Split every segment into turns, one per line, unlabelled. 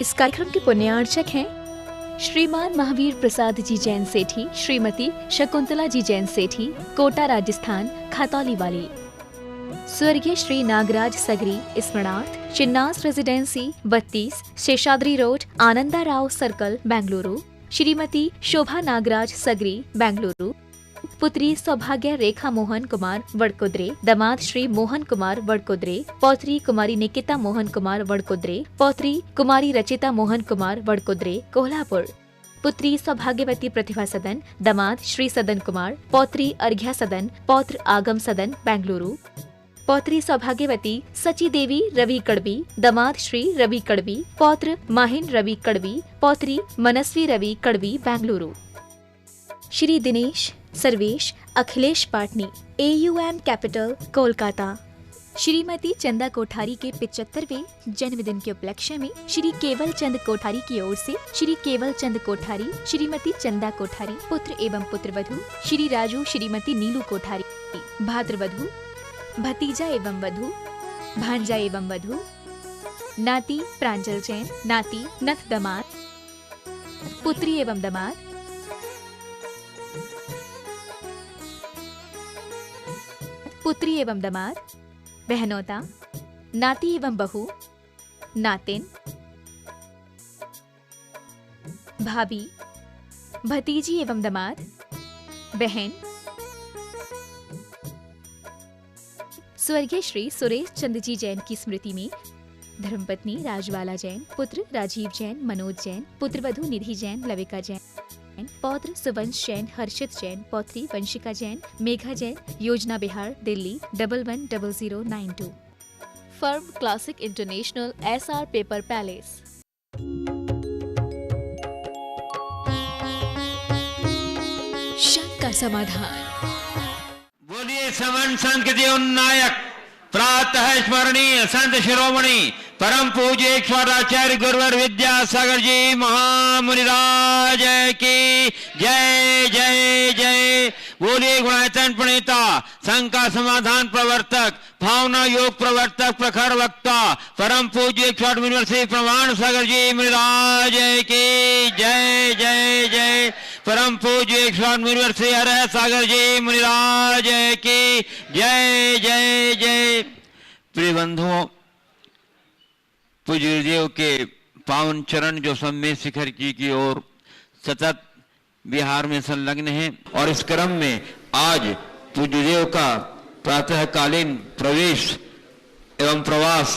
इस कार्यक्रम के पुण्यार्चक हैं श्रीमान महावीर प्रसाद जी जैन सेठी, श्रीमती शकुंतला जी जैन सेठी, कोटा राजस्थान, खातौली वाली। स्वर्गीय श्री नागराज सगरी स्मरणार्थ, Chinnas residency 32, Seshadri road, Ananda Rao circle, Bengaluru. Shrimati Shobha Nagaraj Sagari, Bengaluru. पुत्री सौभाग्य रेखा मोहन कुमार वडकुद्रे, दामाद श्री मोहन कुमार वडकुद्रे, पौत्री कुमारी निकिता मोहन कुमार वडकुद्रे, पौत्री कुमारी रचिता मोहन कुमार वडकुद्रे, कोल्हापुर। पुत्री सौभाग्यवती प्रतिभा सदन, दामाद श्री सदन कुमार, पौत्री अर्घ्या सदन, पौत्र आगम सदन, बेंगलुरु। पौत्री सौभाग्यवती सची देवी रवि कड़बी, दामाद श्री रवि कड़बी, पौत्र माहिन रवि कड़बी, पौत्री मनस्वी रवि कड़बी, बेंगलुरु। Shri Dinesh Sarvesh Akhilesh Patni, AUM capital, Kolkata. श्रीमती चंदा कोठारी के 75वें जन्मदिन के उपलक्ष्य में श्री केवल चंद कोठारी की ओर से श्री केवल चंद कोठारी, श्रीमती चंदा कोठारी, पुत्र एवं पुत्रवधू श्री राजू, श्रीमती नीलू कोठारी, भाद्रवधू, भतीजा एवं वधू, भांजा एवं वधू, नाती प्रांजल जैन, नाती नथ दामाद, पुत्री एवं दामाद, पुत्री एवं दामाद, बहनोता, नाती एवं बहू, नातिन, भाभी, भतीजी एवं दामाद, बहन। स्वर्गीय श्री सुरेश चंद जी जैन की स्मृति में धर्मपत्नी राजबाला जैन, पुत्र राजीव जैन, मनोज जैन, पुत्रवधू निधि जैन, लविका जैन, पौत्र सुवंश जैन, हर्षित जैन, पौत्री वंशिका जैन, मेघा जैन, योजना Bihar, Delhi 110092। Firm classic international, SR paper palace. शंका समाधान।
बोलिए समन संस्कृति उन्नायक प्रातः स्मरणीय संत शिरोमणि परम पूज्य ईश्वराचार्य गुरुवर विद्यासागर जी महामुनिराज की जय जय जय। बोलिए गुणायतन प्रणेता, शंका समाधान प्रवर्तक, भावना योग प्रवर्तक, प्रखर वक्ता परम पूज्य ईश्वर यूनिवर्सिटी प्रमाण सागर जी मुनिराज की जय जय जय। परम पूज्य ईश्वर यूनिवर्सिटी हर सागर जी मुनिराज की जय जय जय। प्रिय बंधुओं, पूज्य गुरुदेव के पावन चरण जो सम्मेद शिखर की ओर सतत बिहार में संलग्न है और इस क्रम में आज पूज्य गुरुदेव का प्रातःकालीन प्रवेश एवं प्रवास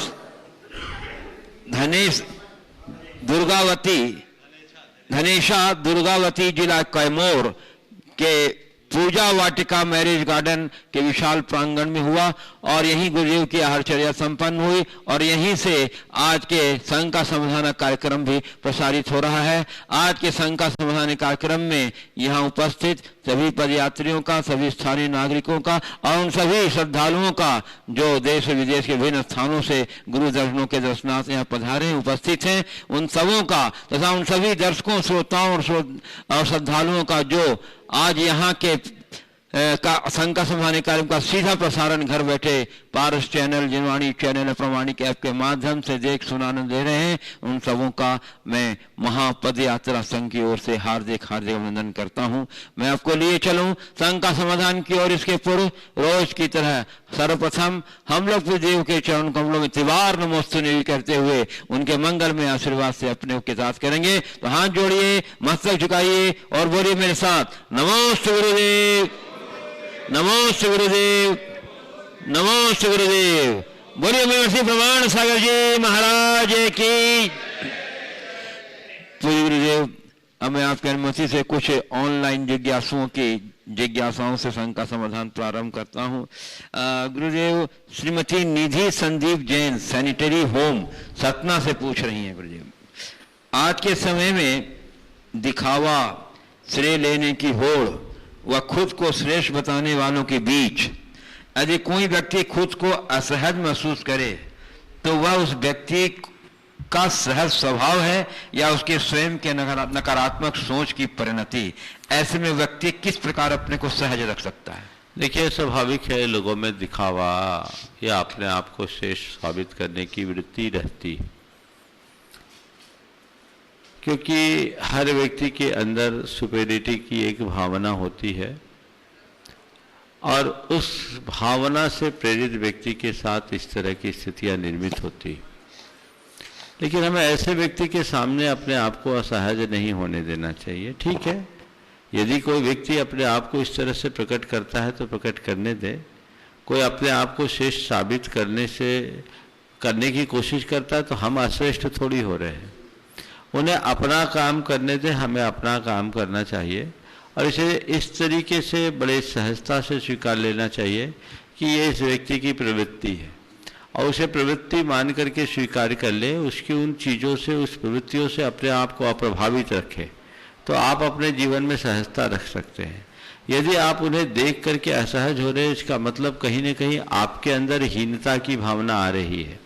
धनेशा दुर्गावती जिला कैमूर के पूजा वाटिका मैरिज गार्डन के विशाल प्रांगण में हुआ और यहीं गुरुदेव की आहारचर्या संपन्न हुई और यहीं से आज के संघ का संविधान कार्यक्रम भी प्रसारित हो रहा है। आज के संघ का संविधान कार्यक्रम में यहाँ उपस्थित सभी पदयात्रियों का, सभी स्थानीय नागरिकों का और उन सभी श्रद्धालुओं का जो देश विदेश के विभिन्न स्थानों से गुरु दर्शनों के दर्शनार्थ यहाँ पधारे उपस्थित हैं, उन सबों का तथा उन सभी दर्शकों, श्रोताओं और श्रद्धालुओं का जो आज यहाँ के संघ का संविधान कार्यक्रम का सीधा प्रसारण घर बैठे पारस चैनल, जिनवाणी चैनल, प्रमाणिक ऐप के माध्यम से देख सुनाने दे रहे हैं, उन सबों का मैं महापद यात्रा संघ की ओर से हार्दिक हार्दिक अभिनंदन करता हूं। मैं आपको लिए चलूं संघ का समाधान की ओर। इसके पूर्व रोज की तरह सर्वप्रथम हम लोग देव के चरण कमलों में तिबार नमोस्तुते करते हुए उनके मंगल में आशीर्वाद से अपने के साथ करेंगे। तो हाथ जोड़िए, मस्तक झुकाइए और बोलिए मेरे साथ, नमोस्तु गुरुदेव, नमोस्तु गुरुदेव, नमोस्तु गुरुदेव। बोलिए महर्षि प्रमाण सागर जी महाराज की। पूज्य गुरुदेव, अब मैं आपकी अनुमति से कुछ ऑनलाइन जिज्ञासुओं की जिज्ञासाओं से संघ का समाधान प्रारंभ करता हूं। गुरुदेव, श्रीमती निधि संदीप जैन सैनिटरी होम सतना से पूछ रही हैं, गुरुदेव, आज के समय में दिखावा, श्रेय लेने की होड़ व खुद को श्रेष्ठ बताने वालों के बीच यदि कोई व्यक्ति खुद को असहज महसूस करे तो वह उस व्यक्ति का सहज स्वभाव है या उसके स्वयं के नकारात्मक सोच की परिणति? ऐसे में व्यक्ति किस प्रकार अपने को सहज रख सकता है?
देखिए, स्वाभाविक है लोगों में दिखावा या अपने आप को श्रेष्ठ साबित करने की वृत्ति रहती। क्योंकि हर व्यक्ति के अंदर सुपेरिटी की एक भावना होती है और उस भावना से प्रेरित व्यक्ति के साथ इस तरह की स्थितियां निर्मित होती। लेकिन हमें ऐसे व्यक्ति के सामने अपने आप को असहज नहीं होने देना चाहिए। ठीक है, यदि कोई व्यक्ति अपने आप को इस तरह से प्रकट करता है तो प्रकट करने दे। कोई अपने आप को श्रेष्ठ साबित करने की कोशिश करता है तो हम अश्रेष्ठ थोड़ी हो रहे हैं। उन्हें अपना काम करने दें, हमें अपना काम करना चाहिए और इसे इस तरीके से बड़े सहजता से स्वीकार लेना चाहिए कि ये इस व्यक्ति की प्रवृत्ति है और उसे प्रवृत्ति मान करके स्वीकार कर ले। उसकी उन चीज़ों से, उस प्रवृत्तियों से अपने आप को अप्रभावित रखें तो आप अपने जीवन में सहजता रख सकते हैं। यदि आप उन्हें देख करके असहज हो रहे हैं, इसका मतलब कहीं न कहीं आपके अंदर हीनता की भावना आ रही है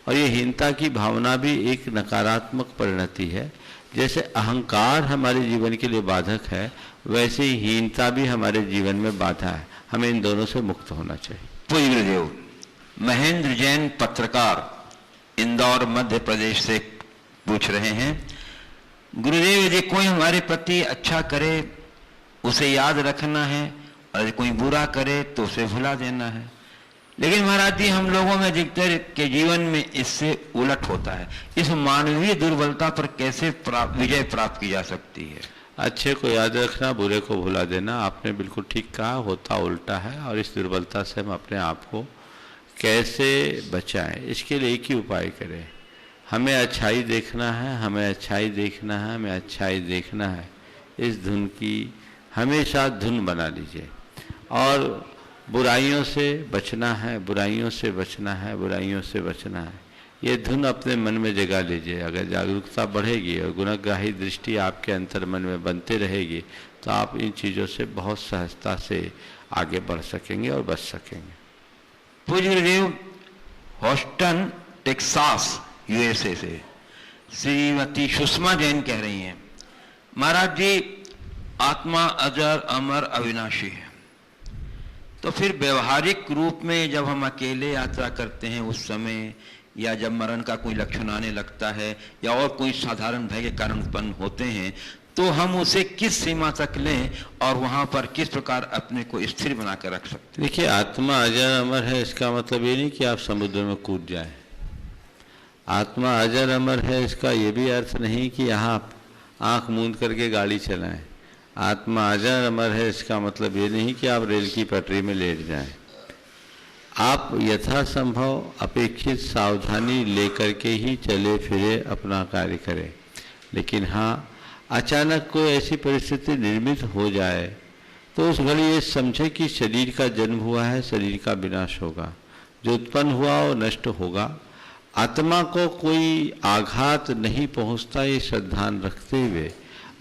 और ये हीनता की भावना भी एक नकारात्मक परिणति है। जैसे अहंकार हमारे जीवन के लिए बाधक है, वैसे ही हीनता भी हमारे जीवन में बाधा है। हमें इन दोनों से मुक्त होना चाहिए।
पूज्य गुरुदेव, महेंद्र जैन पत्रकार इंदौर मध्य प्रदेश से पूछ रहे हैं, गुरुदेव यदि कोई हमारे प्रति अच्छा करे उसे याद रखना है और यदि कोई बुरा करे तो उसे भुला देना है, लेकिन महाराज जी हम लोगों में अधिकतर के जीवन में इससे उलट होता है। इस मानवीय दुर्बलता पर कैसे विजय प्राप्त की जा सकती है?
अच्छे को याद रखना, बुरे को भुला देना, आपने बिल्कुल ठीक कहा, होता उल्टा है। और इस दुर्बलता से हम अपने आप को कैसे बचाएं, इसके लिए एक ही उपाय करें। हमें अच्छाई देखना है, हमें अच्छाई देखना है, हमें अच्छाई देखना है। इस धुन की हमेशा धुन बना लीजिए और बुराइयों से बचना है, बुराइयों से बचना है, बुराइयों से बचना है। ये धुन अपने मन में जगा लीजिए। अगर जागरूकता बढ़ेगी और गुणग्राही दृष्टि आपके अंतर मन में बनते रहेगी तो आप इन चीज़ों से बहुत सहजता से आगे बढ़ सकेंगे और बच सकेंगे।
पूज्य गुरुदेव, ह्यूस्टन टेक्सास यूएसए से श्रीमती सुषमा जैन कह रही हैं, महाराज जी आत्मा अजर अमर अविनाशी है, तो फिर व्यवहारिक रूप में जब हम अकेले यात्रा करते हैं उस समय, या जब मरण का कोई लक्षण आने लगता है या और कोई साधारण भय के कारण उत्पन्न होते हैं, तो हम उसे किस सीमा तक लें और वहां पर किस प्रकार अपने को स्थिर बनाकर रख सकते हैं?
देखिए, आत्मा अजर अमर है, इसका मतलब ये नहीं कि आप समुद्र में कूद जाएं। आत्मा अजर अमर है, इसका ये भी अर्थ नहीं कि यहाँ आप आँख मूंद करके गाड़ी चलाएं। आत्मा अजर अमर है, इसका मतलब ये नहीं कि आप रेल की पटरी में लेट जाएं। आप यथासंभव अपेक्षित सावधानी लेकर के ही चले फिरे अपना कार्य करें। लेकिन हाँ, अचानक कोई ऐसी परिस्थिति निर्मित हो जाए तो उस घड़ी ये समझे कि शरीर का जन्म हुआ है, शरीर का विनाश होगा, जो उत्पन्न हुआ वो नष्ट होगा। आत्मा को कोई आघात नहीं पहुँचता, ये श्रद्धान रखते हुए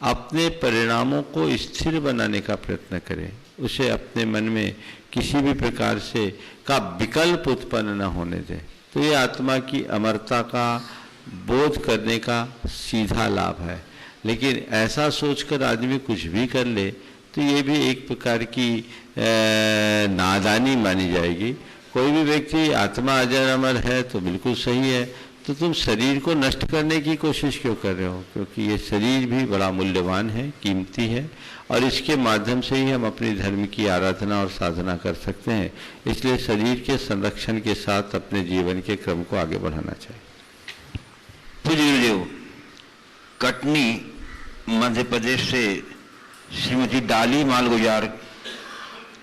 अपने परिणामों को स्थिर बनाने का प्रयत्न करें। उसे अपने मन में किसी भी प्रकार से का विकल्प उत्पन्न न होने दें। तो ये आत्मा की अमरता का बोध करने का सीधा लाभ है। लेकिन ऐसा सोचकर आदमी कुछ भी कर ले तो ये भी एक प्रकार की नादानी मानी जाएगी। कोई भी व्यक्ति आत्मा अजर अमर है तो बिल्कुल सही है, तो तुम शरीर को नष्ट करने की कोशिश क्यों कर रहे हो? क्योंकि ये शरीर भी बड़ा मूल्यवान है, कीमती है और इसके माध्यम से ही हम अपने धर्म की आराधना और साधना कर सकते हैं। इसलिए शरीर के संरक्षण के साथ अपने जीवन के क्रम को आगे बढ़ाना चाहिए।
पूज्य गुरुदेव, कटनी मध्य प्रदेश से श्रीमती डाली मालगुजार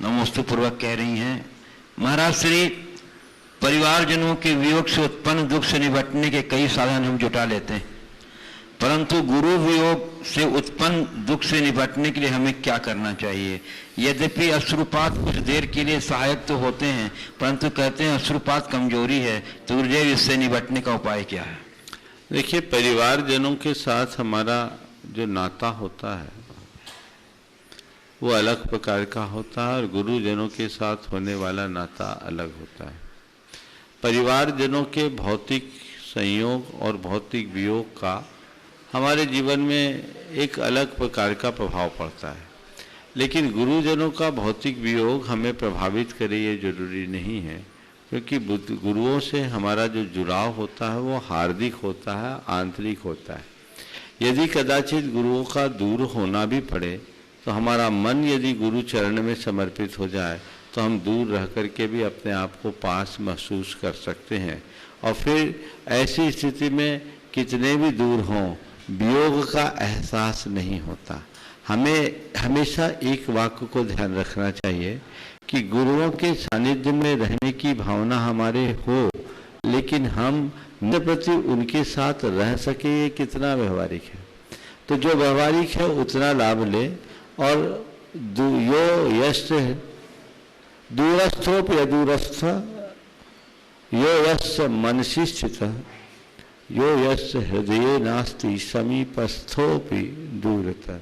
नमोस्तु पूर्वक कह रही हैं, महाराज श्री परिवारजनों के वियोग से उत्पन्न दुख से निपटने के कई साधन हम जुटा लेते हैं, परंतु गुरु वियोग से उत्पन्न दुख से निपटने के लिए हमें क्या करना चाहिए? यद्यपि अश्रुपात कुछ देर के लिए सहायक तो होते हैं, परंतु कहते हैं अश्रुपात कमजोरी है, तो गुरुदेव इससे निपटने का उपाय क्या है?
देखिए, परिवारजनों के साथ हमारा जो नाता होता है वो अलग प्रकार का होता है और गुरुजनों के साथ होने वाला नाता अलग होता है। परिवारजनों के भौतिक संयोग और भौतिक वियोग का हमारे जीवन में एक अलग प्रकार का प्रभाव पड़ता है, लेकिन गुरुजनों का भौतिक वियोग हमें प्रभावित करे ये जरूरी नहीं है, क्योंकि गुरुओं से हमारा जो जुड़ाव होता है वो हार्दिक होता है, आंतरिक होता है। यदि कदाचित गुरुओं का दूर होना भी पड़े तो हमारा मन यदि गुरु चरण में समर्पित हो जाए तो हम दूर रह कर के भी अपने आप को पास महसूस कर सकते हैं। और फिर ऐसी स्थिति में कितने भी दूर हों वियोग का एहसास नहीं होता। हमें हमेशा एक वाक्य को ध्यान रखना चाहिए कि गुरुओं के सानिध्य में रहने की भावना हमारे हो, लेकिन हम न प्रति उनके साथ रह सके ये कितना व्यवहारिक है। तो जो व्यवहारिक है उतना लाभ ले। और यो यश दूरस्थोप या दूरस्थ यो यश मनसी स्थित यो यश हृदय नास्ति समीपस्थोपि दूरतः।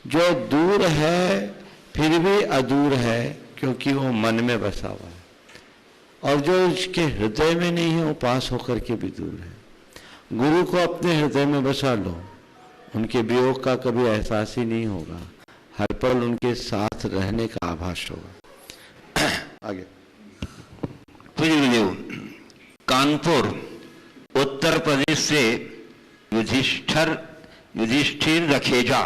जो दूर है फिर भी अदूर है क्योंकि वो मन में बसा हुआ है, और जो उसके हृदय में नहीं है वो पास होकर के भी दूर है। गुरु को अपने हृदय में बसा लो, उनके वियोग का कभी एहसास ही नहीं होगा, हर पल उनके साथ रहने का आभास होगा। आगे
कानपुर उत्तर प्रदेश से युधिष्ठिर रखेजा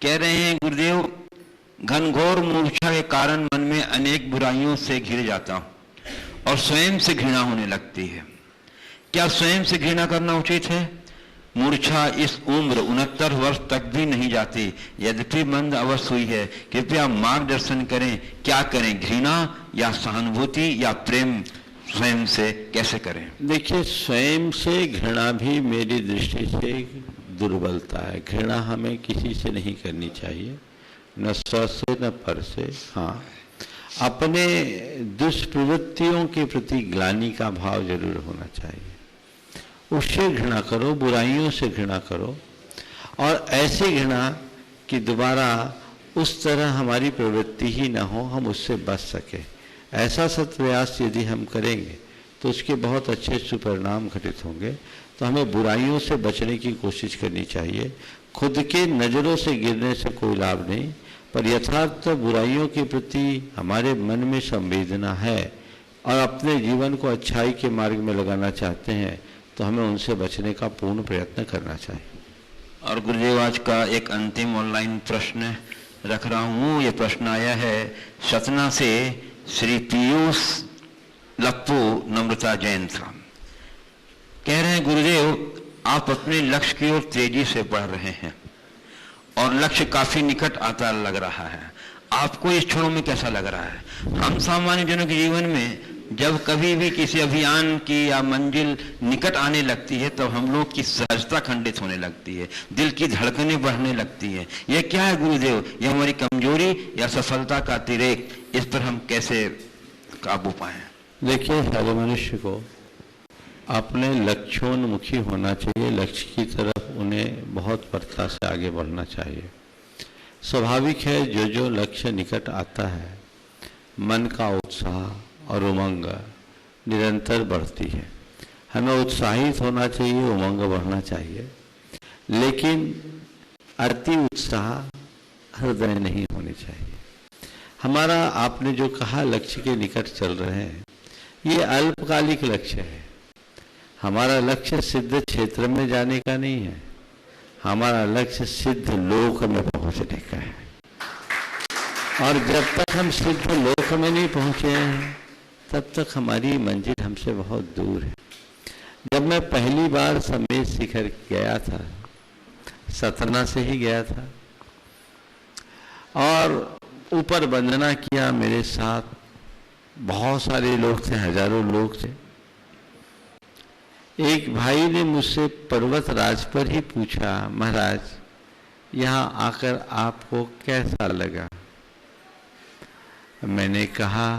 कह रहे हैं, गुरुदेव घनघोर मूर्छा के कारण मन में अनेक बुराइयों से घिर जाता हूं और स्वयं से घृणा होने लगती है। क्या स्वयं से घृणा करना उचित है? मूर्छा इस उम्र 69 वर्ष तक भी नहीं जाती, यद्यपि मंद अवस्था हुई है। कृपया मार्गदर्शन करें, क्या करें, घृणा या सहानुभूति या प्रेम स्वयं से कैसे करें?
देखिए, स्वयं से घृणा भी मेरी दृष्टि से दुर्बलता है। घृणा हमें किसी से नहीं करनी चाहिए, न स्व से न पर से। हाँ, अपने दुष्प्रवृत्तियों के प्रति ग्लानि का भाव जरूर होना चाहिए। उससे घृणा करो, बुराइयों से घृणा करो, और ऐसी घृणा कि दोबारा उस तरह हमारी प्रवृत्ति ही न हो, हम उससे बच सके। ऐसा सत्प्रयास यदि हम करेंगे तो उसके बहुत अच्छे सुपरिणाम घटित होंगे। तो हमें बुराइयों से बचने की कोशिश करनी चाहिए। खुद के नज़रों से गिरने से कोई लाभ नहीं, पर यथार्थ तो बुराइयों के प्रति हमारे मन में संवेदना है और अपने जीवन को अच्छाई के मार्ग में लगाना चाहते हैं, तो हमें उनसे बचने का पूर्ण प्रयत्न करना चाहिए।
और गुरुदेव, आज का एक अंतिम ऑनलाइन प्रश्न रख रहा हूँ। ये प्रश्न आया है सतना से श्री पीयूष लप्पू नम्रता जैन साहब। कह रहे हैं, गुरुदेव आप अपने लक्ष्य की ओर तेजी से बढ़ रहे हैं और लक्ष्य काफी निकट आता लग रहा है। आपको इस क्षणों में कैसा लग रहा है? हम सामान्य जनों के जीवन में जब कभी भी किसी अभियान की या मंजिल निकट आने लगती है तब हम लोग की सहजता खंडित होने लगती है, दिल की धड़कनें बढ़ने लगती है। यह क्या है गुरुदेव? यह हमारी कमजोरी या सफलता का अतिरेक? इस पर हम कैसे काबू पाएं?
देखिए, हर मनुष्य को अपने लक्ष्योन्मुखी होना चाहिए, लक्ष्य की तरफ उन्हें बहुत प्रथा से आगे बढ़ना चाहिए। स्वाभाविक है, जो लक्ष्य निकट आता है मन का उत्साह और उमंग निरंतर बढ़ती है। हमें उत्साहित होना चाहिए, उमंग बढ़ना चाहिए, लेकिन अति उत्साह हृदय नहीं होनी चाहिए। हमारा आपने जो कहा लक्ष्य के निकट चल रहे हैं, ये अल्पकालिक लक्ष्य है। हमारा लक्ष्य सिद्ध क्षेत्र में जाने का नहीं है, हमारा लक्ष्य सिद्ध लोक में पहुंचने का है। और जब तक हम सिद्ध लोक में नहीं पहुंचे हैं तब तक हमारी मंजिल हमसे बहुत दूर है। जब मैं पहली बार समेत शिखर गया था, सतना से ही गया था, और ऊपर वंदना किया, मेरे साथ बहुत सारे लोग थे, हजारों लोग थे। एक भाई ने मुझसे पर्वत राज पर ही पूछा, महाराज यहाँ आकर आपको कैसा लगा? मैंने कहा,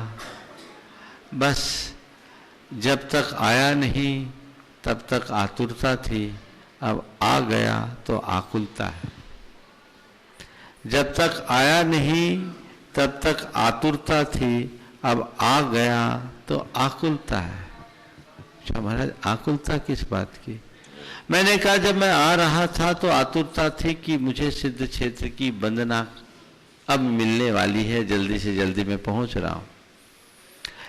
बस जब तक आया नहीं तब तक आतुरता थी, अब आ गया तो आकुलता है। जब तक आया नहीं तब तक आतुरता थी, अब आ गया तो आकुलता है। अच्छा महाराज, आकुलता किस बात की? मैंने कहा, जब मैं आ रहा था तो आतुरता थी कि मुझे सिद्ध क्षेत्र की वंदना अब मिलने वाली है, जल्दी से जल्दी मैं पहुंच रहा हूं।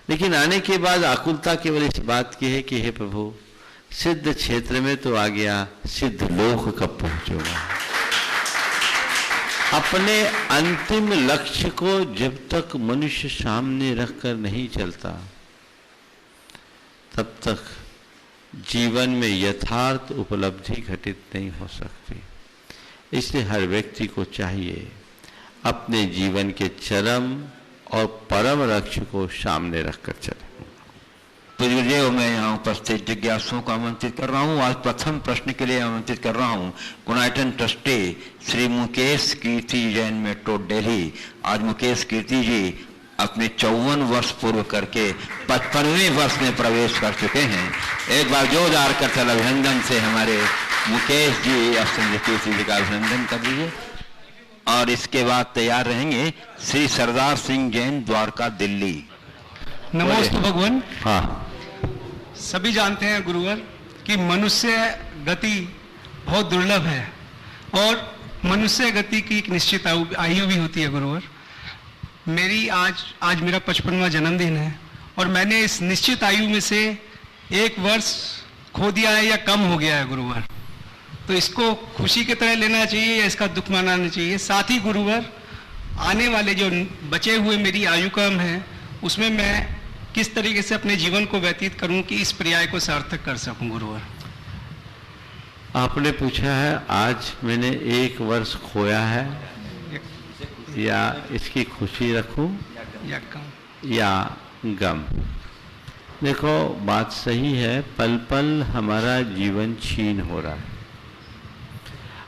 लेकिन आने के बाद आकुलता केवल इस बात की है कि हे प्रभु, सिद्ध क्षेत्र में तो आ गया, सिद्ध लोक कब पहुंचूंगा। अपने अंतिम लक्ष्य को जब तक मनुष्य सामने रखकर नहीं चलता, तब तक जीवन में यथार्थ उपलब्धि घटित नहीं हो सकती। इसलिए हर व्यक्ति को चाहिए अपने जीवन के चरम और परम लक्ष्य को सामने रखकर चले।
पूज्य मैं यहाँ उपस्थित जिज्ञासुओं को आमंत्रित कर रहा हूँ। आज प्रथम प्रश्न के लिए आमंत्रित कर रहा हूँ गुणायतन ट्रस्टी श्री मुकेश कीर्ति जैन मेट्रो दिल्ली। आज मुकेश कीर्ति जी अपने 54 वर्ष पूर्व करके 55वें वर्ष में प्रवेश कर चुके हैं। एक बार जोरदार करतल अभिनंदन से हमारे मुकेश जी कीर्ति जी का अभिनंदन कर दीजिए। और इसके बाद तैयार रहेंगे श्री सरदार सिंह जैन द्वारका दिल्ली।
नमोस्तु भगवान।
हाँ,
सभी जानते हैं गुरुवर कि मनुष्य गति बहुत दुर्लभ है और मनुष्य गति की एक निश्चित आयु भी होती है गुरुवर। मेरी आज मेरा 55वां जन्मदिन है और मैंने इस निश्चित आयु में से 1 वर्ष खो दिया है या कम हो गया है गुरुवर। तो इसको खुशी की तरह लेना चाहिए या इसका दुख मनाना चाहिए। साथ ही गुरुवर आने वाले जो बचे हुए मेरी आयु क्रम है उसमें मैं किस तरीके से अपने जीवन को व्यतीत करूं कि इस पर्याय को सार्थक कर सकूं गुरुवर।
आपने पूछा है आज मैंने 1 वर्ष खोया है या इसकी खुशी रखूं या गम। देखो बात सही है, पल पल हमारा जीवन छीन हो रहा है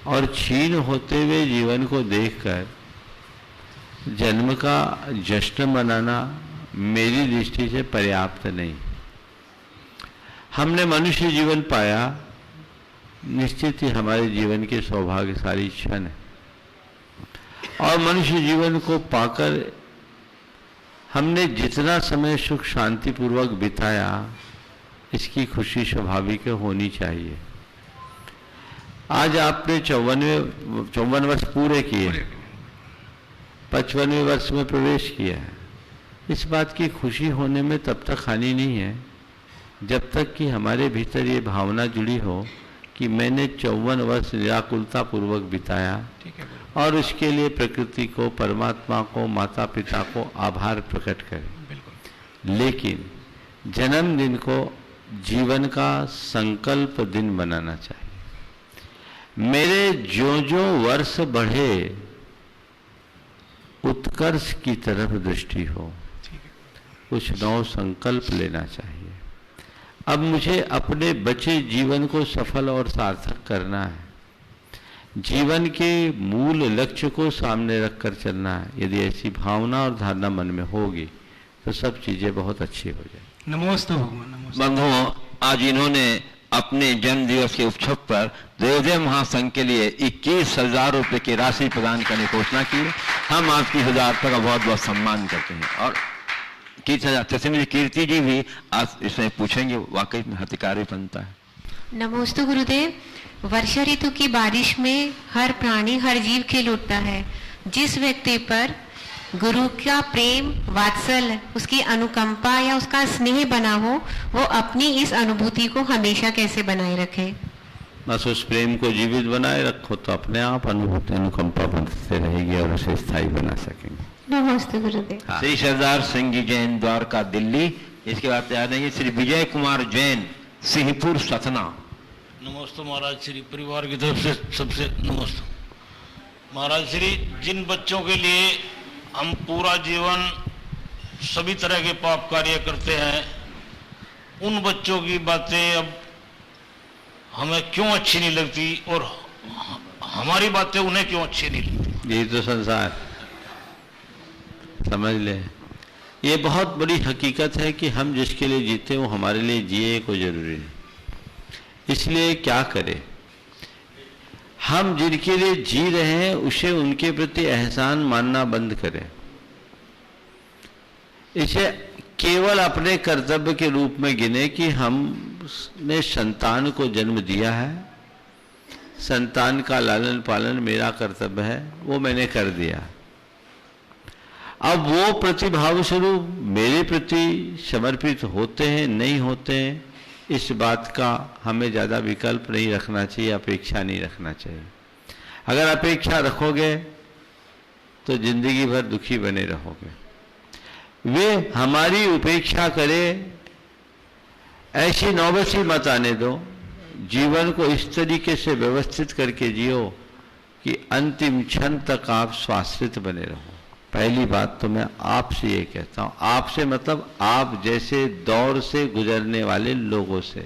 और छीन होते हुए जीवन को देखकर जन्म का जश्न मनाना मेरी दृष्टि से पर्याप्त नहीं। हमने मनुष्य जीवन पाया, निश्चित ही हमारे जीवन के सौभाग्यशाली क्षण है और मनुष्य जीवन को पाकर हमने जितना समय सुख शांति पूर्वक बिताया इसकी खुशी स्वाभाविक होनी चाहिए। आज आपने 54 वर्ष पूरे किए, 55वें वर्ष में प्रवेश किया है। इस बात की खुशी होने में तब तक हानि नहीं है जब तक कि हमारे भीतर ये भावना जुड़ी हो कि मैंने 54 वर्ष निराकुलता पूर्वक बिताया और उसके लिए प्रकृति को, परमात्मा को, माता पिता को आभार प्रकट करें। लेकिन जन्मदिन को जीवन का संकल्प दिन बनाना चाहिए। मेरे जो वर्ष बढ़े उत्कर्ष की तरफ दृष्टि हो, कुछ नौ संकल्प लेना चाहिए। अब मुझे अपने बचे जीवन को सफल और सार्थक करना है। जीवन के मूल लक्ष्य को सामने रखकर चलना है। यदि ऐसी भावना और धारणा मन में होगी तो सब चीजें बहुत अच्छी हो जाए।
नमोस्तु भगवान।
बंधुओं, आज इन्होंने अपने जन्म दिवस के उत्सव पर देवदेव महासंघ के लिए 21,000 रुपये की राशि प्रदान करने की घोषणा की। हम आपकी 1000 का बहुत बहुत सम्मान करते हैं। और कीर्ति जी भी आज इसमें पूछेंगे, वाकई में हितकारी बनता है।
नमोस्तु गुरुदेव। वर्षा ऋतु की बारिश में हर प्राणी, हर जीव खिल उठता है। जिस व्यक्ति पर गुरु का प्रेम, वात्सल्य, उसकी अनुकंपा या उसका स्नेह बना हो, वो अपनी इस अनुभूति को हमेशा कैसे बनाए रखे?
बस उस प्रेम को जीवित बनाए रखो तो अपने आप अनुभूति, अनुकंपा बनते रहेगी और उसे स्थायी बना सकेंगे।
नमस्ते गुरुदेव।
श्री सरदार सिंह जी जैन द्वारका दिल्ली। इसके बाद तैयार नहीं श्री विजय कुमार जैन सिंहपुर सतना।
नमस्ते महाराज श्री, परिवार की तरफ से सबसे नमस्ते महाराज श्री। जिन बच्चों के लिए हम पूरा जीवन सभी तरह के पाप कार्य करते हैं, उन बच्चों की बातें अब हमें क्यों अच्छी नहीं लगती और हमारी बातें उन्हें क्यों अच्छी नहीं लगती?
यही तो संसार, समझ ले। ये बहुत बड़ी हकीकत है कि हम जिसके लिए जीते वो हमारे लिए जिए कोई जरूरी नहीं। इसलिए क्या करें, हम जिनके लिए जी रहे हैं उसे उनके प्रति एहसान मानना बंद करें। इसे केवल अपने कर्तव्य के रूप में गिने कि हमने संतान को जन्म दिया है, संतान का लालन पालन मेरा कर्तव्य है, वो मैंने कर दिया। अब वो प्रतिभाव स्वरूप मेरे प्रति समर्पित होते हैं नहीं होते हैं, इस बात का हमें ज़्यादा विकल्प नहीं रखना चाहिए, अपेक्षा नहीं रखना चाहिए। अगर अपेक्षा रखोगे तो जिंदगी भर दुखी बने रहोगे। वे हमारी उपेक्षा करे ऐसी नौबत ही मत आने दो। जीवन को इस तरीके से व्यवस्थित करके जियो कि अंतिम क्षण तक आप स्वाश्रित बने रहो। पहली बात तो मैं आपसे ये कहता हूँ, आपसे मतलब आप जैसे दौर से गुजरने वाले लोगों से।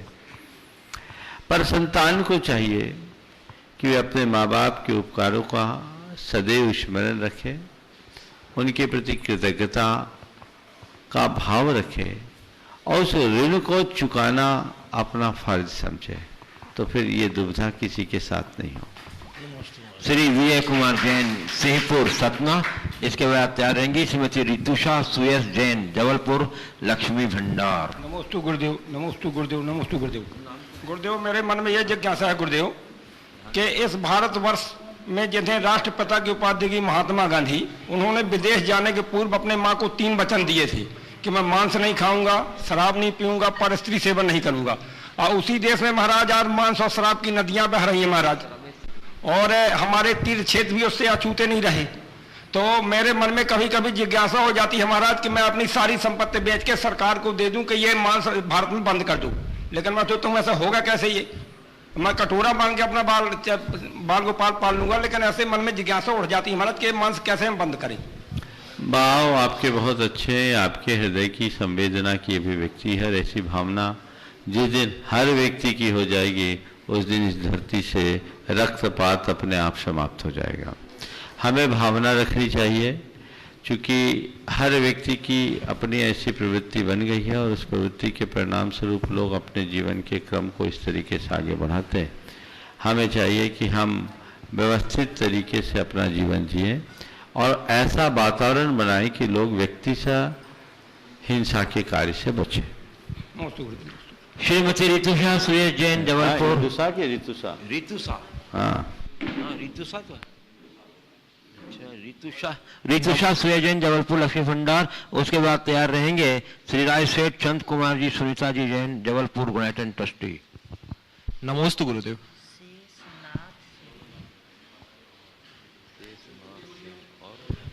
पर संतान को चाहिए कि वे अपने माँ बाप के उपकारों का सदैव स्मरण रखें, उनके प्रति कृतज्ञता का भाव रखें और उस ऋण को चुकाना अपना फर्ज समझे, तो फिर ये दुविधा किसी के साथ नहीं हो।
श्री विजय कुमार जैन सिंहपुर सतना, इसके बाद तैयार रहेंगी श्रीमती रितुषा सुयस जैन जबलपुर लक्ष्मी भंडार।
नमोस्तु गुरुदेव, नमोस्तु गुरुदेव, नमोस्तु गुरुदेव। गुरुदेव मेरे मन में यह जिज्ञासा है गुरुदेव कि इस भारतवर्ष में जिन्हें राष्ट्रपिता की उपाधि की महात्मा गांधी, उन्होंने विदेश जाने के पूर्व अपने माँ को 3 वचन दिए थे कि मैं मांस नहीं खाऊंगा, शराब नहीं पीऊंगा, पर स्त्री सेवन नहीं करूंगा। और उसी देश में महाराज आज मांस और शराब की नदियां बह रही हैं महाराज, और हमारे तीर्थ क्षेत्र भी उससे अछूते नहीं रहे। तो मेरे मन में कभी कभी जिज्ञासा हो जाती है महाराज कि मैं अपनी सारी संपत्ति बेच के सरकार को दे दूं कि ये मांस भारत में बंद कर दूं, लेकिन मैं सोचता हूँ ऐसा होगा कैसे? ये मैं कटोरा मांग के अपना बाल गोपाल पाल लूंगा, लेकिन ऐसे मन में जिज्ञासा उठ जाती है महाराज कि मांस कैसे हम बंद करें।
भाव आपके बहुत अच्छे, आपके हृदय की संवेदना की अभिव्यक्ति है। ऐसी भावना जिस दिन हर व्यक्ति की हो जाएगी, उस दिन इस धरती से रक्तपात अपने आप समाप्त हो जाएगा। हमें भावना रखनी चाहिए, क्योंकि हर व्यक्ति की अपनी ऐसी प्रवृत्ति बन गई है और उस प्रवृत्ति के परिणाम स्वरूप लोग अपने जीवन के क्रम को इस तरीके से आगे बढ़ाते हैं। हमें चाहिए कि हम व्यवस्थित तरीके से अपना जीवन जिएं और ऐसा वातावरण बनाएं कि लोग व्यक्ति से हिंसा के कार्य से बचें।
श्रीमती रितुषा सुयस जैन जबलपुर।
रितुषा के रितुषा
रितुषा,
हाँ
रितुषा तो अच्छा, रितुषा सुयस जैन जबलपुर लक्ष्मी भंडार। उसके बाद तैयार रहेंगे श्री राय सेठ चंद कुमार जी सुनीता जी जैन जबलपुर गुणायतन ट्रस्टी।
नमोस्तु गुरुदेव।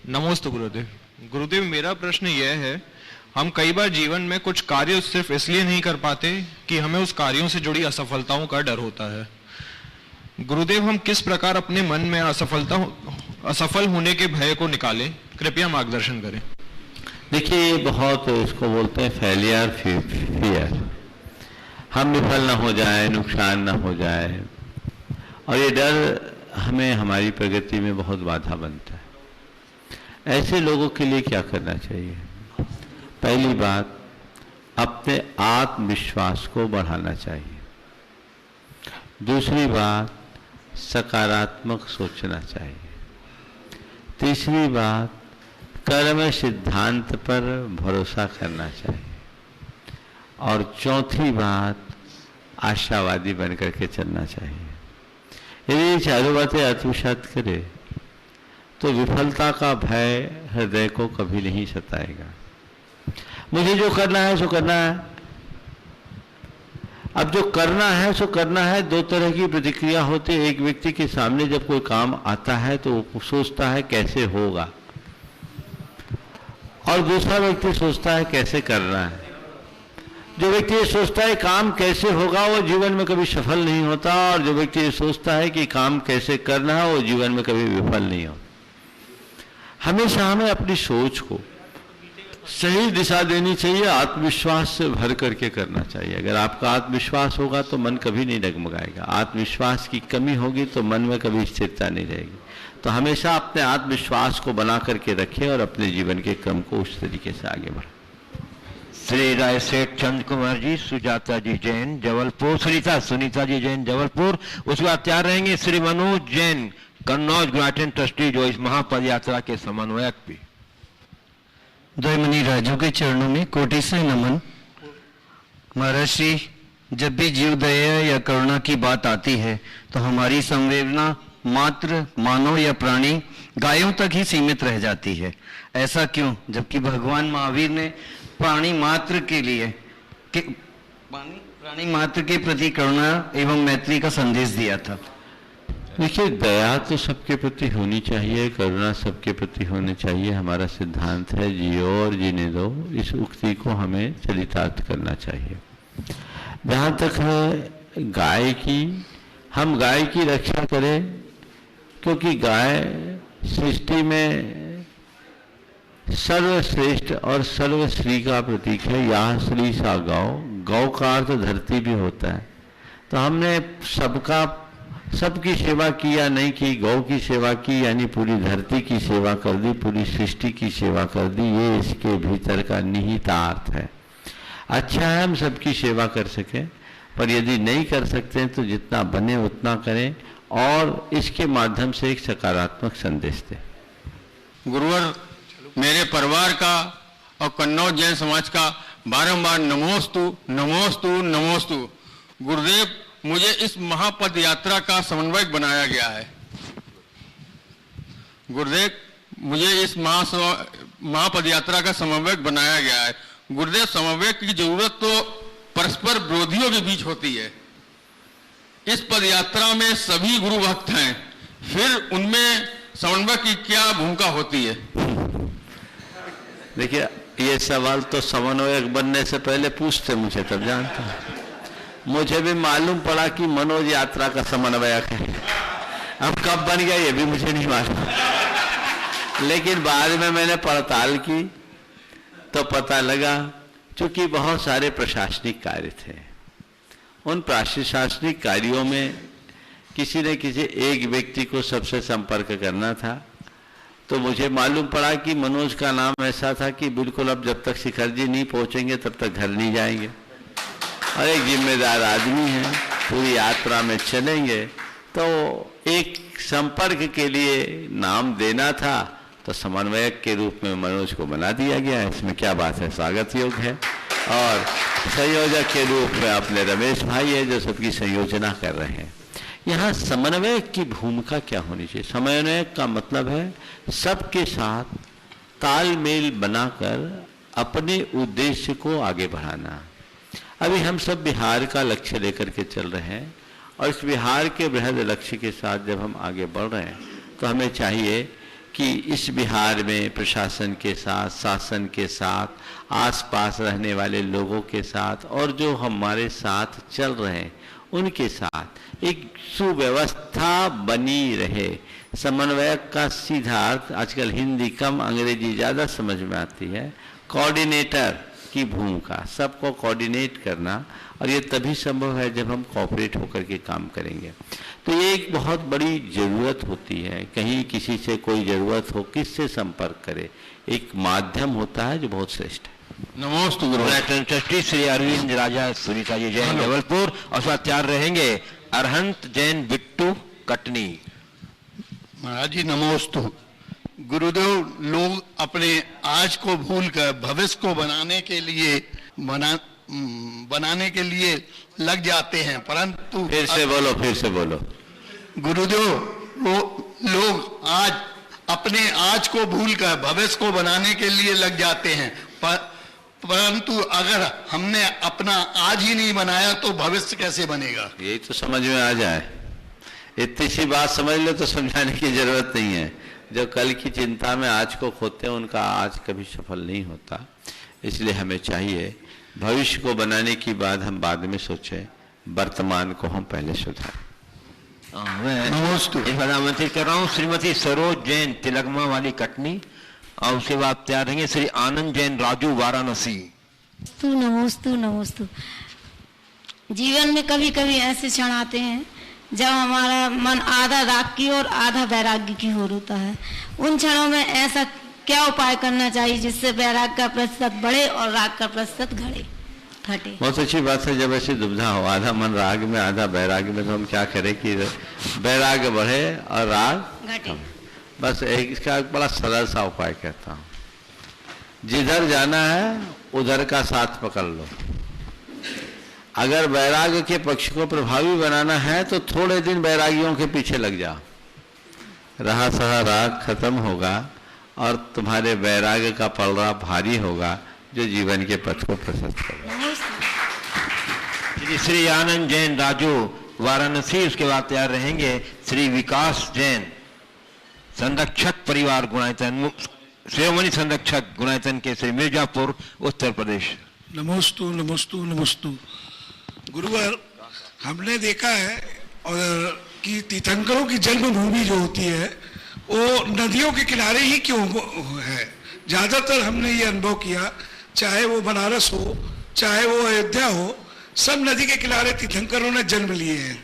नमोस्तु गुरुदेव। गुरुदेव मेरा प्रश्न यह है, हम कई बार जीवन में कुछ कार्य सिर्फ इसलिए नहीं कर पाते कि हमें उस कार्यों से जुड़ी असफलताओं का डर होता है। गुरुदेव हम किस प्रकार अपने मन में असफल होने के भय को निकालें, कृपया मार्गदर्शन करें।
देखिए बहुत इसको बोलते हैं फेलियर फियर, हम विफल ना हो जाए, नुकसान ना हो जाए, और ये डर हमें हमारी प्रगति में बहुत बाधा बनता है। ऐसे लोगों के लिए क्या करना चाहिए? पहली बात, अपने आत्मविश्वास को बढ़ाना चाहिए। दूसरी बात, सकारात्मक सोचना चाहिए। तीसरी बात, कर्म सिद्धांत पर भरोसा करना चाहिए। और चौथी बात, आशावादी बनकर के चलना चाहिए। यदि ये चारों बातें आत्मसात करे तो विफलता का भय हृदय को कभी नहीं सताएगा। मुझे जो करना है सो करना है। अब जो करना है सो करना है। 2 तरह की प्रतिक्रिया होती है। एक व्यक्ति के सामने जब कोई काम आता है तो वो सोचता है कैसे होगा, और दूसरा व्यक्ति सोचता है कैसे करना है। जो व्यक्ति ये सोचता है काम कैसे होगा वो जीवन में कभी सफल नहीं होता, और जो व्यक्ति ये सोचता है कि काम कैसे करना है वो जीवन में कभी विफल नहीं होता। हमेशा हमें अपनी सोच को सही दिशा देनी चाहिए, आत्मविश्वास से भर करके करना चाहिए। अगर आपका आत्मविश्वास होगा तो मन कभी नहीं डगमगाएगा। आत्मविश्वास की कमी होगी तो मन में कभी स्थिरता नहीं रहेगी। तो हमेशा अपने आत्मविश्वास को बना करके रखें और अपने जीवन के क्रम को उस तरीके से आगे बढ़ाएं।
श्री राय सेठ चंद कुमार जी सुजाता जी जैन जबलपुर, सुनीता जी जैन जबलपुर। उसके बाद तैयार रहेंगे श्री मनोज जैन कन्नौज गुणायतन ट्रस्टी, जो इस महापद यात्रा के समन्वयक भी।
द्वैमनी राजू के चरणों में कोटि से नमन। महर्षि, जब भी जीव दया या करुणा की बात आती है तो हमारी संवेदना मात्र मानव या प्राणी गायों तक ही सीमित रह जाती है। ऐसा क्यों, जबकि भगवान महावीर ने प्राणी मात्र के लिए प्राणी मात्र के प्रति करुणा एवं मैत्री का संदेश दिया था।
देखिए, दया तो सबके प्रति होनी चाहिए, करुणा सबके प्रति होनी चाहिए, हमारा सिद्धांत है। जियो और जीने दो, इस उक्ति को हमें चरितार्थ करना चाहिए। जहाँ तक है गाय की, हम गाय की रक्षा करें, क्योंकि गाय सृष्टि में सर्वश्रेष्ठ और सर्वश्री का प्रतीक है। यहाँ श्री सा गौ, गौ का अर्थ धरती भी होता है। तो हमने सबकी सेवा की या नहीं की, गौ की सेवा की यानी पूरी धरती की सेवा कर दी, पूरी सृष्टि की सेवा कर दी। ये इसके भीतर का निहितार्थ है। अच्छा है हम सबकी सेवा कर सकें, पर यदि नहीं कर सकते हैं तो जितना बने उतना करें और इसके माध्यम से एक सकारात्मक संदेश दें।
गुरुवर, मेरे परिवार का और कन्नौज जैन समाज का बारंबार नमोस्तु नमोस्तु नमोस्तु। गुरुदेव, मुझे इस महापद यात्रा का समन्वयक बनाया गया है। गुरुदेव, मुझे इस महापद यात्रा का समन्वयक बनाया गया है। गुरुदेव, समन्वयक की जरूरत तो परस्पर विरोधियों के बीच होती है। इस पद यात्रा में सभी गुरु भक्त हैं, फिर उनमें समन्वयक की क्या भूमिका होती है?
देखिए, ये सवाल तो समन्वयक बनने से पहले पूछते मुझे, तब जानता। मुझे भी मालूम पड़ा कि मनोज यात्रा का समन्वयक है। अब कब बन गया ये भी मुझे नहीं मालूम, लेकिन बाद में मैंने पड़ताल की तो पता लगा, चूंकि बहुत सारे प्रशासनिक कार्य थे, उन प्रशासनिक कार्यों में किसी न किसी एक व्यक्ति को सबसे संपर्क करना था। तो मुझे मालूम पड़ा कि मनोज का नाम ऐसा था कि बिल्कुल अब जब तक शिखर जी नहीं पहुंचेंगे तब तक घर नहीं जाएंगे, और एक जिम्मेदार आदमी है, पूरी यात्रा में चलेंगे, तो एक संपर्क के लिए नाम देना था, तो समन्वयक के रूप में मनोज को बना दिया गया। इसमें क्या बात है, स्वागत योग्य है। और संयोजक के रूप में अपने रमेश भाई है जो सबकी संयोजना कर रहे हैं। यहाँ समन्वयक की भूमिका क्या होनी चाहिए? समन्वयक का मतलब है सबके साथ तालमेल बनाकर अपने उद्देश्य को आगे बढ़ाना। अभी हम सब बिहार का लक्ष्य लेकर के चल रहे हैं, और इस बिहार के बृहद लक्ष्य के साथ जब हम आगे बढ़ रहे हैं तो हमें चाहिए कि इस बिहार में प्रशासन के साथ, शासन के साथ, आसपास रहने वाले लोगों के साथ और जो हमारे साथ चल रहे हैं उनके साथ एक सुव्यवस्था बनी रहे। समन्वयक का सीधा अर्थ, आजकल हिंदी कम अंग्रेजी ज़्यादा समझ में आती है, कोऑर्डिनेटर की भूमिका, सबको कोऑर्डिनेट करना, और ये तभी संभव है जब हम कोऑपरेट होकर के काम करेंगे। तो ये एक बहुत बड़ी ज़रूरत होती है। कहीं किसी से कोई ज़रूरत हो, किससे संपर्क करे, एक माध्यम होता है जो बहुत श्रेष्ठ है।
नमोस्तु गुरु। ट्रस्टी श्री अरविंद राजा सुनीता जी जैन जबलपुर, और साथ तैयार रहेंगे अरहंत जैन बिट्टू कटनी।
महाराज जी नमोस्तु। गुरुदेव, लोग अपने आज को भूलकर भविष्य को बनाने के लिए लग जाते हैं, परंतु
फिर से बोलो।
गुरुदेव, लोग आज अपने आज को भूलकर भविष्य को बनाने के लिए लग जाते हैं, परंतु अगर हमने अपना आज ही नहीं बनाया तो भविष्य कैसे बनेगा?
यही तो समझ में आ जाए, इतनी सी बात समझ लो तो समझाने की जरूरत नहीं है। जो कल की चिंता में आज को खोते हैं उनका आज कभी सफल नहीं होता। इसलिए हमें चाहिए भविष्य को बनाने की बात हम बाद में सोचें, वर्तमान को हम पहले सुधारें।
मैं आमंत्रित कर रहा हूँ श्रीमती सरोज जैन तिलकमा वाली कटनी, और उसके बाद तैयार रहेंगे श्री आनंद जैन राजू वाराणसी।
नमोस्तु। जीवन में कभी कभी ऐसे क्षण आते हैं जब हमारा मन आधा राग की और आधा वैराग्य की ओर होता है। उन क्षणों में ऐसा क्या उपाय करना चाहिए जिससे वैराग का प्रतिशत बढ़े और राग का प्रतिशत घटे?
बहुत अच्छी बात है। जब ऐसी दुविधा हो, आधा मन राग में आधा वैराग्य में, तो हम क्या करें कि वैराग्य बढ़े और राग घटे। बस इसका एक बड़ा सरल सा उपाय कहता हूँ, जिधर जाना है उधर का साथ पकड़ लो। अगर वैराग्य के पक्ष को प्रभावी बनाना है तो थोड़े दिन वैरागियों के पीछे लग जाओ, रहा सहा राग खत्म होगा और तुम्हारे वैराग्य का पलड़ा भारी होगा जो जीवन के पथ को प्रशस्त करेगा।
श्री आनंद जैन राजू वाराणसी, उसके बाद तैयार रहेंगे श्री विकास जैन संरक्षक परिवार गुणायतन, शिरोमणि संरक्षक गुणायतन के श्री मिर्जापुर उत्तर प्रदेश।
नमोस्तु नमोस्तु नमोस्तु। गुरुवर, हमने देखा है और कि तीर्थंकरों की जन्मभूमि जो होती है वो नदियों के किनारे ही क्यों है। ज़्यादातर हमने ये अनुभव किया, चाहे वो बनारस हो चाहे वो अयोध्या हो, सब नदी के किनारे तीर्थंकरों ने जन्म लिए हैं।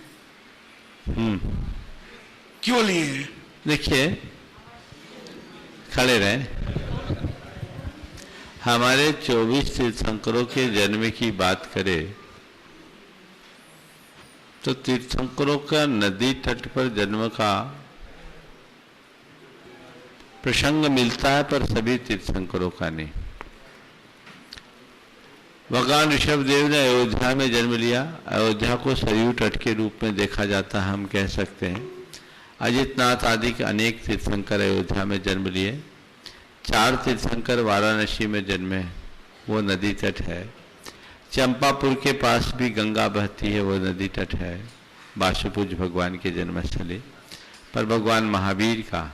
क्यों लिए हैं?
देखिए, खड़े रहे। हमारे 24 तीर्थंकरों के जन्म की बात करें तो तीर्थंकरों का नदी तट पर जन्म का प्रसंग मिलता है, पर सभी तीर्थंकरों का नहीं। भगवान ऋषभदेव ने अयोध्या में जन्म लिया। अयोध्या को सरयू तट के रूप में देखा जाता है, हम कह सकते हैं। अजितनाथ आदि के अनेक तीर्थंकर अयोध्या में जन्म लिए। 4 तीर्थंकर वाराणसी में जन्मे, वो नदी तट है। चंपापुर के पास भी गंगा बहती है, वो नदी तट है, वासुपुज भगवान के जन्मस्थली। पर भगवान महावीर का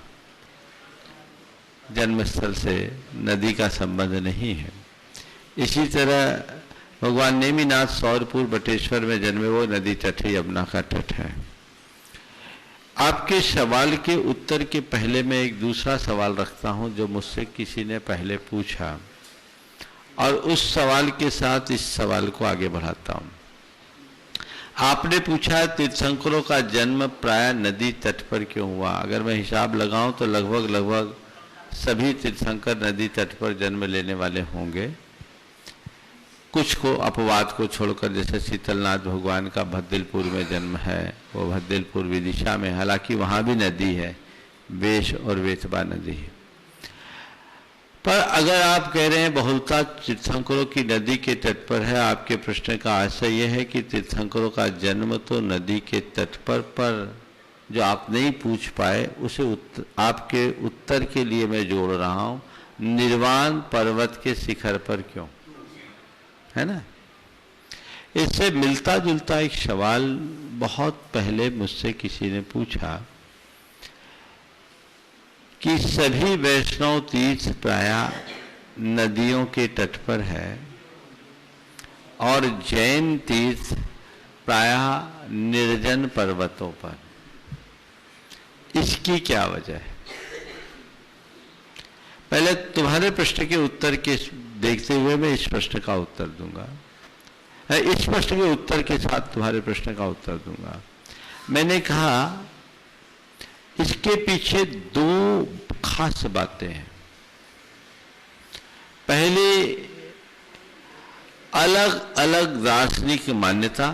जन्मस्थल से नदी का संबंध नहीं है। इसी तरह भगवान नेमिनाथ सौरपुर बटेश्वर में जन्मे, वो नदी तट है, यमुना का तट है। आपके सवाल के उत्तर के पहले मैं एक दूसरा सवाल रखता हूं जो मुझसे किसी ने पहले पूछा, और उस सवाल के साथ इस सवाल को आगे बढ़ाता हूं। आपने पूछा तीर्थंकरों का जन्म प्राय नदी तट पर क्यों हुआ। अगर मैं हिसाब लगाऊं तो लगभग सभी तीर्थंकर नदी तट पर जन्म लेने वाले होंगे। कुछ को अपवाद को छोड़कर, जैसे शीतलनाथ भगवान का भद्दिलपुर में जन्म है, वो भद्दिलपुर विदिशा में, हालांकि वहाँ भी नदी है, वेश और वेतबा नदी है। पर अगर आप कह रहे हैं बहुलता तीर्थंकरों की नदी के तट पर है, आपके प्रश्न का आशय यह है कि तीर्थंकरों का जन्म तो नदी के तट पर जो आप नहीं पूछ पाए उसे आपके उत्तर के लिए मैं जोड़ रहा हूँ, निर्वाण पर्वत के शिखर पर क्यों, है ना। इससे मिलता जुलता एक सवाल बहुत पहले मुझसे किसी ने पूछा कि सभी वैष्णव तीर्थ प्राय नदियों के तट पर है और जैन तीर्थ प्राय निर्जन पर्वतों पर, इसकी क्या वजह है। पहले तुम्हारे प्रश्न के उत्तर के देखते हुए मैं इस प्रश्न का उत्तर दूंगा, इस प्रश्न के उत्तर के साथ तुम्हारे प्रश्न का उत्तर दूंगा। मैंने कहा इसके पीछे 2 खास बातें हैं। पहली, अलग अलग दार्शनिक मान्यता,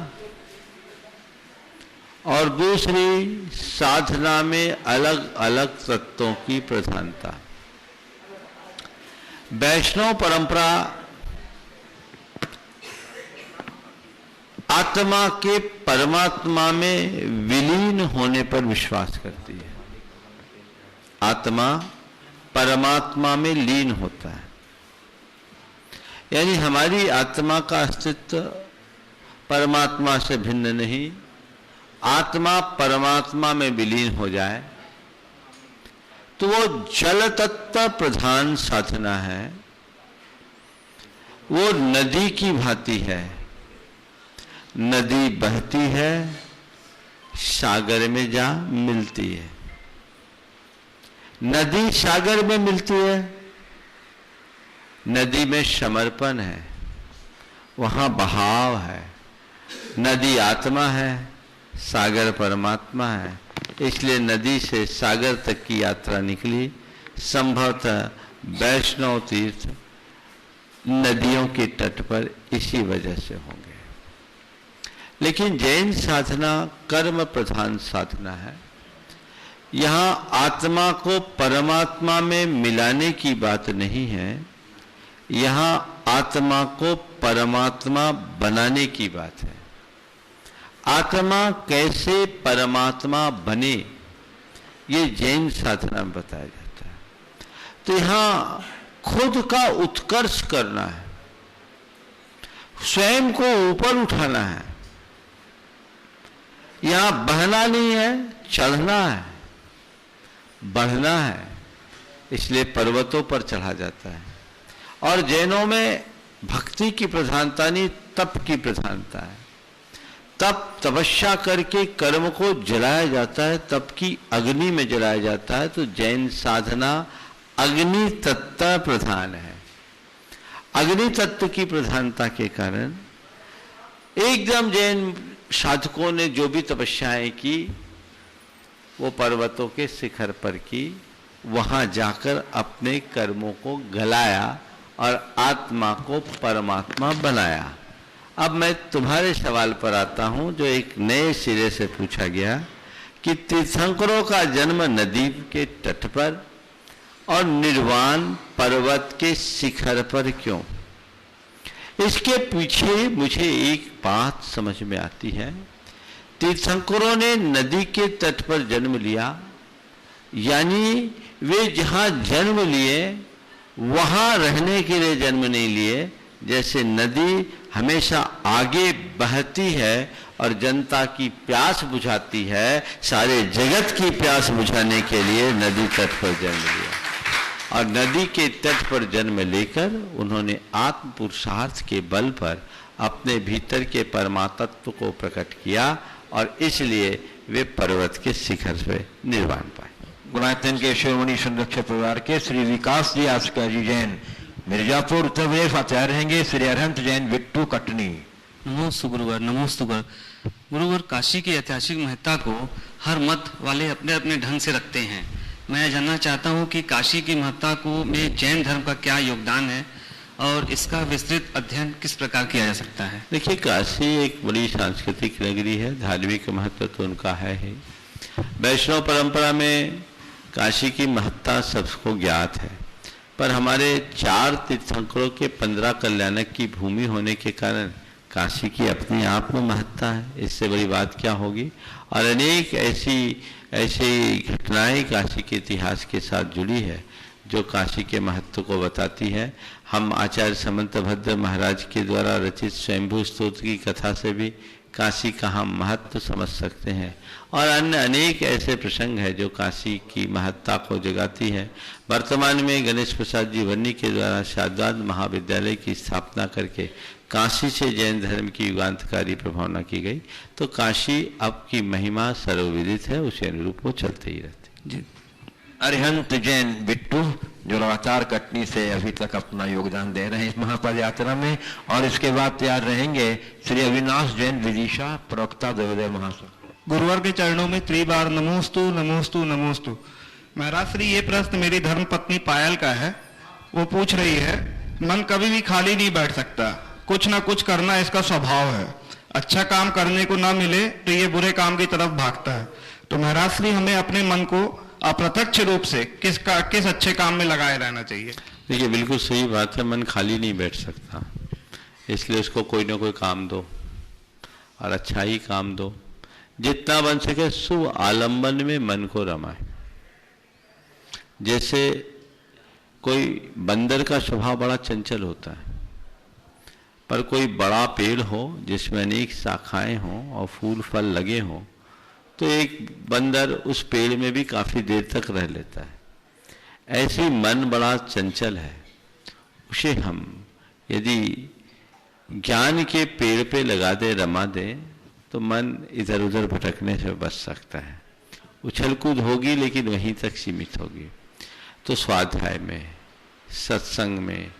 और दूसरी साधना में अलग अलग तत्वों की प्रधानता। वैष्णव परंपरा आत्मा के परमात्मा में विलीन होने पर विश्वास करती है। आत्मा परमात्मा में लीन होता है, यानी हमारी आत्मा का अस्तित्व परमात्मा से भिन्न नहीं। आत्मा परमात्मा में विलीन हो जाए तो वो जल तत्व प्रधान साधना है, वो नदी की भांति है। नदी बहती है, सागर में जा मिलती है। नदी सागर में मिलती है, नदी में समर्पण है, वहां बहाव है। नदी आत्मा है, सागर परमात्मा है, इसलिए नदी से सागर तक की यात्रा निकली। संभवतः वैष्णव तीर्थ नदियों के तट पर इसी वजह से होंगे। लेकिन जैन साधना कर्म प्रधान साधना है। यहाँ आत्मा को परमात्मा में मिलाने की बात नहीं है, यहाँ आत्मा को परमात्मा बनाने की बात है। आत्मा कैसे परमात्मा बने, ये जैन साधना में बताया जाता है। तो यहाँ खुद का उत्कर्ष करना है, स्वयं को ऊपर उठाना है, यहां बहना नहीं है, चढ़ना है, बढ़ना है, इसलिए पर्वतों पर चढ़ा जाता है। और जैनों में भक्ति की प्रधानता नहीं, तप की प्रधानता है। तप तपस्या करके कर्म को जलाया जाता है, तप की अग्नि में जलाया जाता है। तो जैन साधना अग्नि तत्व प्रधान है। अग्नि तत्व की प्रधानता के कारण एकदम जैन साधकों ने जो भी तपस्याएं की वो पर्वतों के शिखर पर की, वहां जाकर अपने कर्मों को गलाया और आत्मा को परमात्मा बनाया। अब मैं तुम्हारे सवाल पर आता हूं जो एक नए सिरे से पूछा गया कि तीर्थंकरों का जन्म नदी के तट पर और निर्वाण पर्वत के शिखर पर क्यों? इसके पीछे मुझे एक बात समझ में आती है। तीर्थंकरों ने नदी के तट पर जन्म लिया, यानी वे जहां जन्म लिए वहां रहने के लिए जन्म नहीं लिए। जैसे नदी हमेशा आगे बहती है और जनता की प्यास बुझाती है, सारे जगत की प्यास बुझाने के लिए नदी तट पर जन्म लिया। और नदी के तट पर जन्म लेकर उन्होंने आत्म पुरुषार्थ के बल पर अपने भीतर के परमात्म को प्रकट किया और इसलिए वे पर्वत के शिखर पे निर्वाण पाए।
गुणायतन के शिरोमणि संरक्षक परिवार के श्री विकास जी आस्का जी जैन मिर्जापुर उत्तर प्रदेश आचार्य रहेंगे। श्री अरहंत जैन बिट्टू कटनी।
नमोस्तु गुरुवर, नमोस्तु गुरुवर। काशी की ऐतिहासिक महत्ता को हर मत वाले अपने अपने ढंग से रखते हैं। मैं जानना चाहता हूं कि काशी की महत्ता को में जैन धर्म का क्या योगदान है और इसका विस्तृत अध्ययन किस प्रकार किया जा सकता है?
देखिए, काशी एक बड़ी सांस्कृतिक नगरी है, धार्मिक महत्व तो उनका है ही। वैष्णव परंपरा में काशी की महत्ता सबको ज्ञात है, पर हमारे 4 तीर्थंकरों के 15 कल्याणक की भूमि होने के कारण काशी की अपनी आप में महत्ता है। इससे बड़ी बात क्या होगी। और अनेक ऐसी घटनाएं काशी के इतिहास के साथ जुड़ी है जो काशी के महत्व को बताती है। हम आचार्य समंतभद्र महाराज के द्वारा रचित स्वयंभू स्तोत्र की कथा से भी काशी का हम महत्व समझ सकते हैं। और अन्य अनेक ऐसे प्रसंग हैं जो काशी की महत्ता को जगाती है। वर्तमान में गणेश प्रसाद जी वर्णी के द्वारा शाद्वाद महाविद्यालय की स्थापना करके काशी से जैन धर्म की युगांतकारी प्रभावना की गई। तो काशी अब की महिमा सर्वविदित है, उसे अनुरूप वो चलते ही रहते जी।
अरिहंत जैन बिट्टू जो लगातार कटनी से अभी तक अपना योगदान दे रहे हैं इस महापद यात्रा में। और इसके बाद तैयार रहेंगे श्री अविनाश जैन विदिशा प्रवक्ता देवोदय महासव।
गुरुवर के चरणों में त्रिबार नमोस्तु नमोस्तु नमोस्तु। महाराज श्री, ये प्रश्न मेरी धर्म पत्नी पायल का है। वो पूछ रही है, मन कभी भी खाली नहीं बैठ सकता, कुछ ना कुछ करना इसका स्वभाव है। अच्छा काम करने को ना मिले तो ये बुरे काम की तरफ भागता है। तो महाराज श्री, हमें अपने मन को अप्रत्यक्ष रूप से किस अच्छे काम में लगाए रहना चाहिए?
देखिए, बिल्कुल सही बात है। मन खाली नहीं बैठ सकता, इसलिए उसको कोई ना कोई काम दो और अच्छा ही काम दो। जितना बन सके शुभ आलंबन में मन को रमाए। जैसे कोई बंदर का स्वभाव बड़ा चंचल होता है, पर कोई बड़ा पेड़ हो जिसमें अनेक शाखाएं हों और फूल फल लगे हों तो एक बंदर उस पेड़ में भी काफी देर तक रह लेता है। ऐसे मन बड़ा चंचल है, उसे हम यदि ज्ञान के पेड़ पे लगा दे, रमा दे, तो मन इधर उधर भटकने से बच सकता है। उछल कूद होगी लेकिन वहीं तक सीमित होगी। तो स्वाध्याय में, सत्संग में,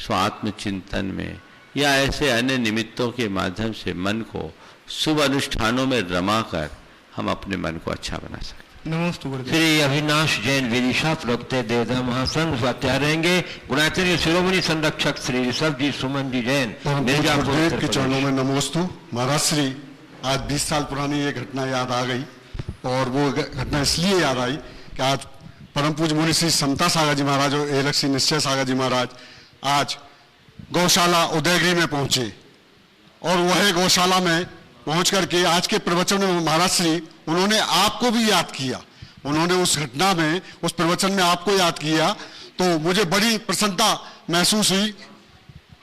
स्वात्म चिंतन में या ऐसे अन्य निमित्तों के माध्यम से मन को शुभ अनुष्ठानों में रमाकर हम अपने मन को अच्छा बना सकते।
नमस्ते गुरुदेव।
श्री अविनाश जैन विदिशा प्रवक्ते देवता महासंघ स्वाध्याय रहेंगे। गुणाचार्य शिरोमणि संरक्षक श्री ऋषभ जी सुमन जी जैन मिर्जापुर
के चरणों में नमोस्तु। महाराज श्री, आज 20 साल पुरानी ये घटना याद आ गई और वो घटना इसलिए याद आई कि आज परम पूज्य मुनि श्री समता सागर जी महाराज और एलक्सी निश्चय सागर जी महाराज आज गौशाला उदयगिरी में पहुंचे और वह गौशाला में पहुंच करके आज के प्रवचन में महाराज श्री उन्होंने आपको भी याद किया। उन्होंने उस घटना में, उस प्रवचन में आपको याद किया तो मुझे बड़ी प्रसन्नता महसूस हुई।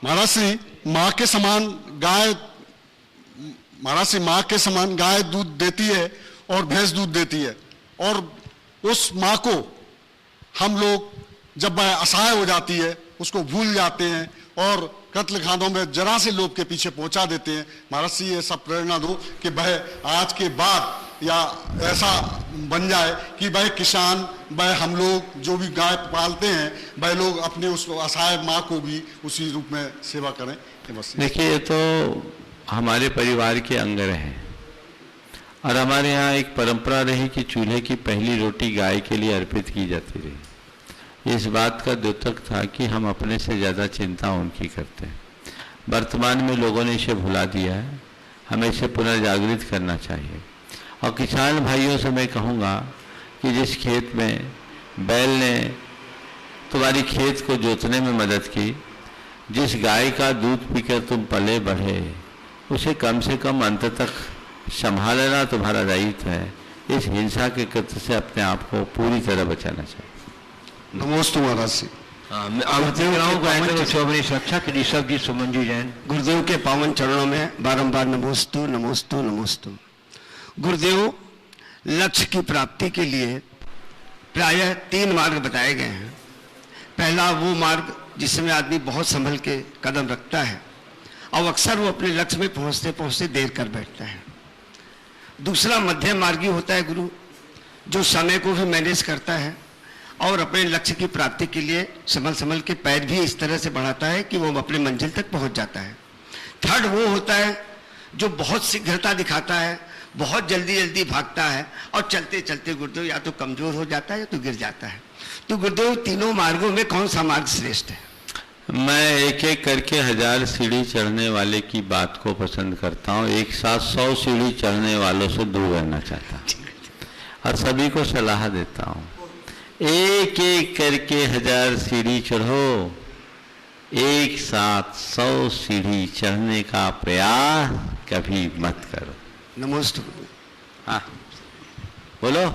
महाराज श्री, माँ के समान गाय महाराज श्री माँ के समान गाय दूध देती है और भैंस दूध देती है, और उस माँ को हम लोग जब वह असहाय हो जाती है उसको भूल जाते हैं और कत्ल खानों में जरा से लोभ के पीछे पहुंचा देते हैं। महाराज श्री ये सब प्रेरणा दो कि वह आज के बाद या ऐसा बन जाए कि वह किसान, वह हम लोग जो भी गाय पालते हैं, वह लोग अपने उस असहाय माँ को भी उसी रूप में सेवा करें। बस
देखिए, ये तो हमारे परिवार के अंग रहे और हमारे यहाँ एक परंपरा रही कि चूल्हे की पहली रोटी गाय के लिए अर्पित की जाती रही। इस बात का द्योतक था कि हम अपने से ज़्यादा चिंता उनकी करते हैं। वर्तमान में लोगों ने इसे भुला दिया है, हमें इसे पुनर्जागृत करना चाहिए। और किसान भाइयों से मैं कहूँगा कि जिस खेत में बैल ने तुम्हारी खेत को जोतने में मदद की, जिस गाय का दूध पीकर तुम पले बढ़े, उसे कम से कम अंत तक संभालना तुम्हारा दायित्व है। इस हिंसा के कृत्य से अपने आप को पूरी तरह बचाना चाहिए।
नमोस्तु महाराज जी।
सुरक्षा के लिए सब जी सुमन जी जैन।
गुरुदेव के पावन चरणों में बारंबार नमोस्तु नमोस्तु नमोस्तु। गुरुदेव, लक्ष्य की प्राप्ति के लिए प्रायः 3 मार्ग बताए गए हैं। पहला वो मार्ग जिसमें आदमी बहुत संभल के कदम रखता है और अक्सर वो अपने लक्ष्य में पहुंचते पहुंचते देर कर बैठता है। दूसरा मध्यम मार्गी होता है गुरु, जो समय को भी मैनेज करता है और अपने लक्ष्य की प्राप्ति के लिए संभल संभल के पैर भी इस तरह से बढ़ाता है कि वो अपने मंजिल तक पहुंच जाता है। थर्ड वो होता है जो बहुत शीघ्रता दिखाता है, बहुत जल्दी जल्दी भागता है और चलते चलते गुरुदेव या तो कमजोर हो जाता है या तो गिर जाता है। तो गुरुदेव, तीनों मार्गों में कौन सा मार्ग श्रेष्ठ है?
मैं एक एक करके 1000 सीढ़ी चढ़ने वाले की बात को पसंद करता हूँ। एक साथ 100 सीढ़ी चढ़ने वालों से दूर रहना चाहता हूँ और सभी को सलाह देता हूँ, एक एक करके 1000 सीढ़ी चढ़ो, एक साथ 100 सीढ़ी चढ़ने का प्रयास कभी मत करो।
नमस्ते।
हाँ बोलो।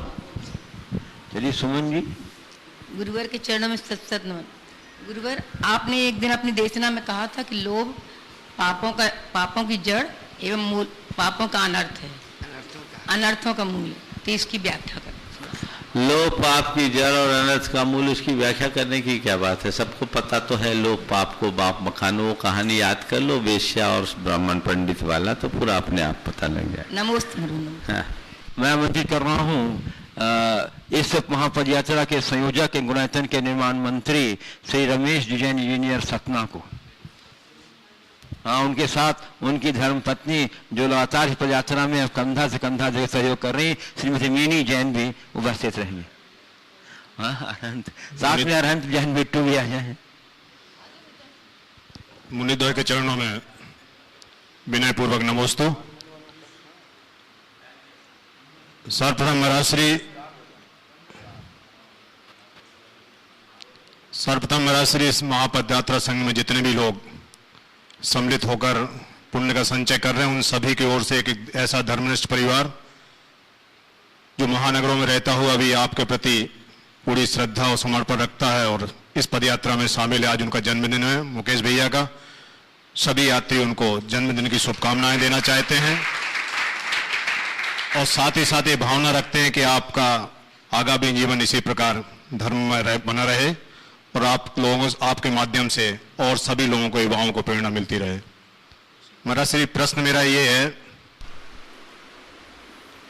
चलिए सुमन जी।
गुरुवर के चरणों में सत सत नमन। गुरुवर, आपने एक दिन अपनी देशना में कहा था कि लोभ पापों की जड़ एवं मूल, पापों का अनर्थ है, अनर्थों का मूल। तो इसकी व्याख्या करें।
लोभ पाप की जड़ और अनर्थ का मूल, इसकी व्याख्या करने की क्या बात है? सबको पता तो है लोभ पाप को बाप मकानो। वो कहानी याद कर लो, वेश्या और ब्राह्मण पंडित वाला, तो पूरा अपने आप पता लग जाए।
नमोस्त।
हाँ। मैं आमंत्रित कर रहा हूँ इस महापद यात्रा के संयोजक एवं गुणायतन के निर्माण मंत्री श्री रमेश जी जैन इंजीनियर सतना को। हाँ, उनके साथ उनकी धर्मपत्नी जो लगातार इस पदयात्रा में कंधा से कंधा देकर सहयोग कर रही श्रीमती मीनी जैन भी उपस्थित रहेंगे। हाँ, अनंत साथ में अनंत जैन बिट्टू भी आ जाए।
मुनिद्वय के चरणों में विनय पूर्वक नमोस्तु। सर्वप्रथम महाराज इस महापद यात्रा संघ में जितने भी लोग सम्मिलित होकर पुण्य का संचय कर रहे हैं, उन सभी की ओर से एक ऐसा धर्मनिष्ठ परिवार जो महानगरों में रहता हुआ भी आपके प्रति पूरी श्रद्धा और समर्पण रखता है और इस पदयात्रा में शामिल है। आज उनका जन्मदिन है मुकेश भैया का। सभी यात्री उनको जन्मदिन की शुभकामनाएं देना चाहते हैं और साथ ही साथ ये भावना रखते हैं कि आपका आगामी जीवन इसी प्रकार धर्म में बना रहे और आप लोगों आपके माध्यम से और सभी लोगों को, युवाओं को प्रेरणा मिलती रहे। मेरा सिर्फ प्रश्न मेरा ये है,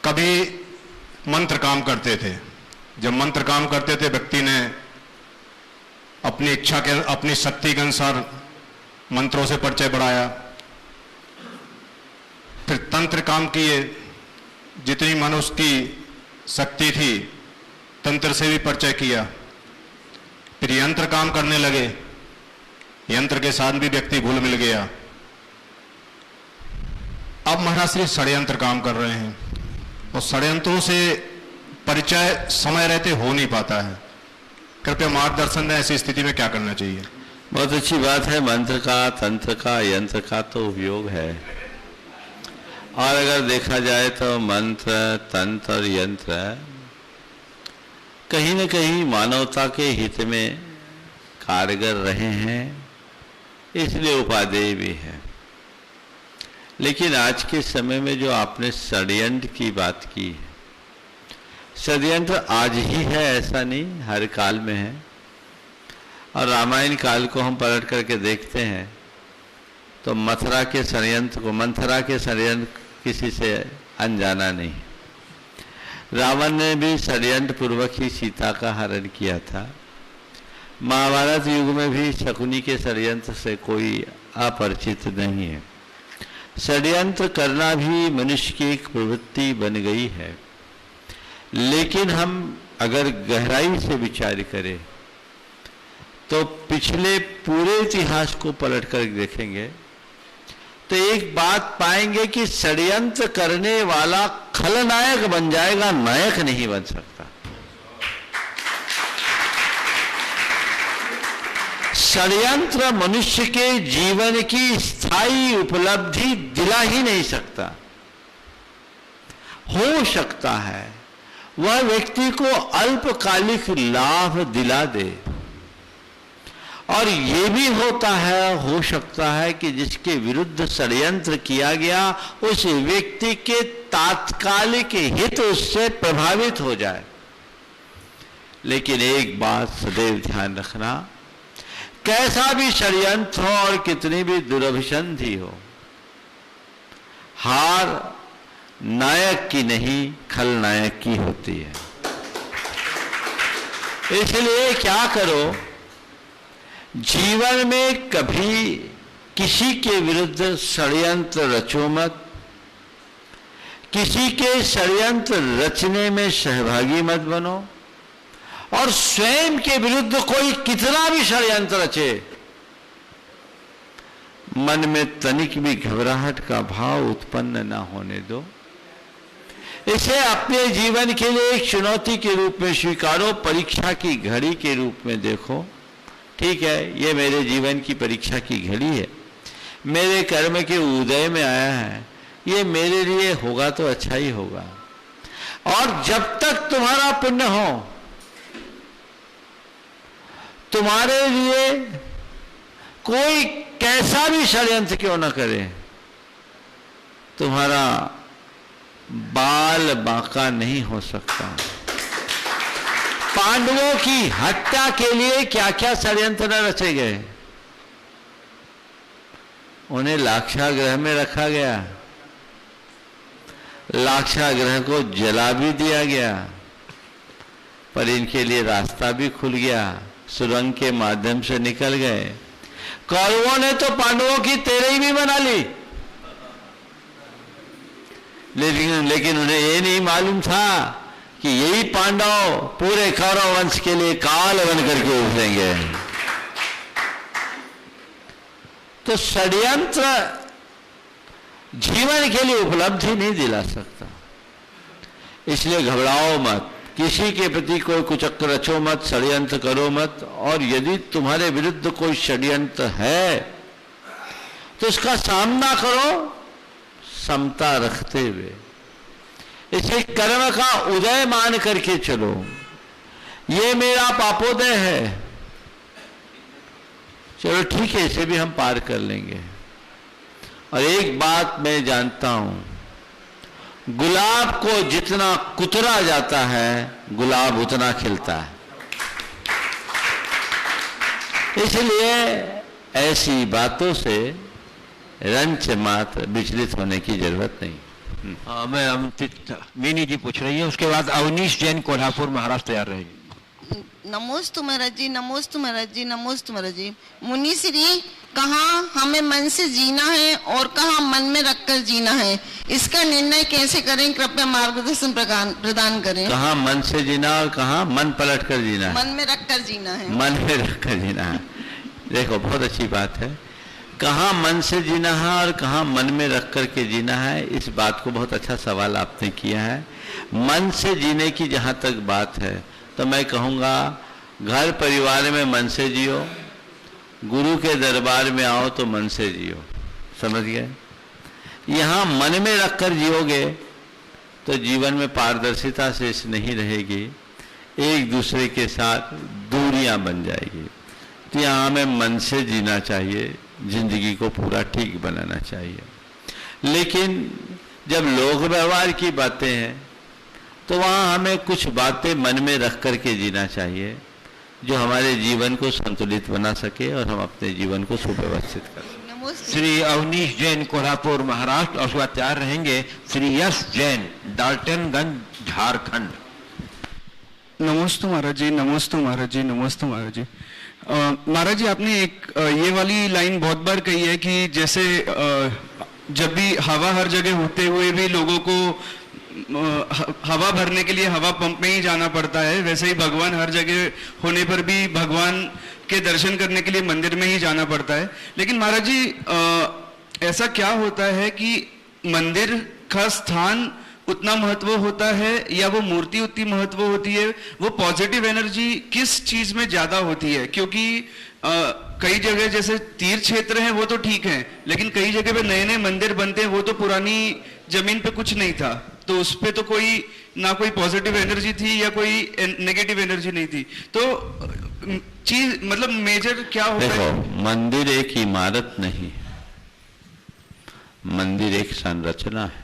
कभी मंत्र काम करते थे, जब मंत्र काम करते थे व्यक्ति ने अपनी इच्छा के, अपनी शक्ति के अनुसार मंत्रों से परिचय बढ़ाया, फिर तंत्र काम किए, जितनी मनुष्य की शक्ति थी तंत्र से भी परिचय किया, फिर यंत्र काम करने लगे, यंत्र के साथ भी व्यक्ति घुल मिल गया। अब महाराज श्री षड्यंत्र काम कर रहे हैं और षड्यंत्रों से परिचय समय रहते हो नहीं पाता है। कृपया मार्गदर्शन दें, ऐसी स्थिति में क्या करना चाहिए?
बहुत अच्छी बात है। मंत्र का, तंत्र का, यंत्र का तो उपयोग है और अगर देखा जाए तो मंत्र, तंत्र और यंत्र कहीं न कहीं मानवता के हित में कारगर रहे हैं, इसलिए उपादेय भी है। लेकिन आज के समय में जो आपने षड्यंत्र की बात की है, षड्यंत्र आज ही है ऐसा नहीं, हर काल में है। और रामायण काल को हम पलट करके देखते हैं तो मंथरा के षड्यंत्र किसी से अनजाना नहीं। रावण ने भी षड्यंत्र पूर्वक ही सीता का हरण किया था। महाभारत युग में भी शकुनी के षड्यंत्र से कोई अपरिचित नहीं है। षड्यंत्र करना भी मनुष्य की एक प्रवृत्ति बन गई है। लेकिन हम अगर गहराई से विचार करें तो पिछले पूरे इतिहास को पलट कर देखेंगे तो एक बात पाएंगे कि षड्यंत्र करने वाला खलनायक बन जाएगा, नायक नहीं बन सकता। षड्यंत्र मनुष्य के जीवन की स्थायी उपलब्धि दिला ही नहीं सकता। हो सकता है वह व्यक्ति को अल्पकालिक लाभ दिला दे, और ये भी हो सकता है कि जिसके विरुद्ध षड्यंत्र किया गया उस व्यक्ति के तात्कालिक हित उससे प्रभावित हो जाए। लेकिन एक बात सदैव ध्यान रखना, कैसा भी षड्यंत्र हो और कितनी भी दुरभिसंधि हो, हार नायक की नहीं खलनायक की होती है। इसलिए क्या करो, जीवन में कभी किसी के विरुद्ध षड्यंत्र रचो मत, किसी के षड्यंत्र रचने में सहभागी मत बनो, और स्वयं के विरुद्ध कोई कितना भी षड्यंत्र रचे, मन में तनिक भी घबराहट का भाव उत्पन्न ना होने दो। इसे अपने जीवन के लिए एक चुनौती के रूप में स्वीकारो, परीक्षा की घड़ी के रूप में देखो। ठीक है, ये मेरे जीवन की परीक्षा की घड़ी है, मेरे कर्म के उदय में आया है, ये मेरे लिए होगा तो अच्छा ही होगा। और जब तक तुम्हारा पुण्य हो, तुम्हारे लिए कोई कैसा भी षड्यंत्र क्यों न करे, तुम्हारा बाल बांका नहीं हो सकता। पांडवों की हत्या के लिए क्या क्या षड्यंत्र न रचे गए। उन्हें लाक्षागृह में रखा गया, लाक्षागृह को जला भी दिया गया, पर इनके लिए रास्ता भी खुल गया, सुरंग के माध्यम से निकल गए। कौरवों ने तो पांडवों की तेरही भी बना ली, लेकिन उन्हें ये नहीं मालूम था कि यही पांडव पूरे कौरव वंश के लिए काल बन करके उभरेंगे। तो षड्यंत्र जीवन के लिए उपलब्धि नहीं दिला सकता। इसलिए घबराओ मत, किसी के प्रति कोई कुचक्र रचो मत, षड्यंत्र करो मत। और यदि तुम्हारे विरुद्ध कोई षड्यंत्र है तो उसका सामना करो समता रखते हुए, इसे कर्म का उदय मान करके चलो। ये मेरा पापोदय है, चलो ठीक है, इसे भी हम पार कर लेंगे। और एक बात मैं जानता हूं, गुलाब को जितना कुतरा जाता है, गुलाब उतना खिलता है। इसलिए ऐसी बातों से रंच मात्र विचलित होने की जरूरत नहीं।
मैं मीनी जी पूछ रही है, उसके बाद अवनीश जैन कोल्हापुर महाराष्ट्र तैयार रहेगी।
नमोस्तु महाराज जी, नमोस्तु महाराज जी, नमोस्तु महाराज जी। मुनि श्री, कहाँ हमें मन से जीना है और कहाँ मन में रखकर जीना है, इसका निर्णय कैसे करें, कृपया मार्गदर्शन प्रदान करें।
कहाँ मन से जीना और कहाँ मन पलट कर जीना है?
मन में रखकर जीना है।
मन में रखकर जीना है। देखो बहुत अच्छी बात है, कहाँ मन से जीना है और कहाँ मन में रख कर के जीना है। इस बात को बहुत अच्छा सवाल आपने किया है। मन से जीने की जहाँ तक बात है तो मैं कहूँगा घर परिवार में मन से जियो, गुरु के दरबार में आओ तो मन से जियो। समझ गए? यहाँ मन में रख कर जियोगे तो जीवन में पारदर्शिता से नहीं रहेगी, एक दूसरे के साथ दूरियां बन जाएगी। तो यहाँ हमें मन से जीना चाहिए, जिंदगी को पूरा ठीक बनाना चाहिए। लेकिन जब लोक व्यवहार की बातें हैं तो वहाँ हमें कुछ बातें मन में रख करके जीना चाहिए जो हमारे जीवन को संतुलित बना सके और हम अपने जीवन को सुव्यवस्थित कर सकें।
श्री अवनीश जैन कोल्हापुर महाराष्ट्र और उसका तैयार रहेंगे श्री यश जैन डाल्टनगंज झारखंड।
नमस्ते महाराज जी, नमस्ते महाराज जी, नमस्ते महाराज जी। महाराज जी, आपने एक ये वाली लाइन बहुत बार कही है कि जैसे जब भी हवा हर जगह होते हुए भी लोगों को हवा भरने के लिए हवा पंप में ही जाना पड़ता है, वैसे ही भगवान हर जगह होने पर भी भगवान के दर्शन करने के लिए मंदिर में ही जाना पड़ता है। लेकिन महाराज जी, ऐसा क्या होता है कि मंदिर का स्थान उतना महत्व होता है या वो मूर्ति उतनी महत्व होती है? वो पॉजिटिव एनर्जी किस चीज में ज्यादा होती है? क्योंकि कई जगह जैसे तीर्थ क्षेत्र हैं वो तो ठीक है, लेकिन कई जगह पे नए नए मंदिर बनते हैं, वो तो पुरानी जमीन पे कुछ नहीं था, तो उस पे तो कोई ना कोई पॉजिटिव एनर्जी थी या कोई नेगेटिव एनर्जी नहीं थी। तो चीज मतलब मेजर क्या होता है?
देखो, मंदिर एक इमारत नहीं, मंदिर एक संरचना है।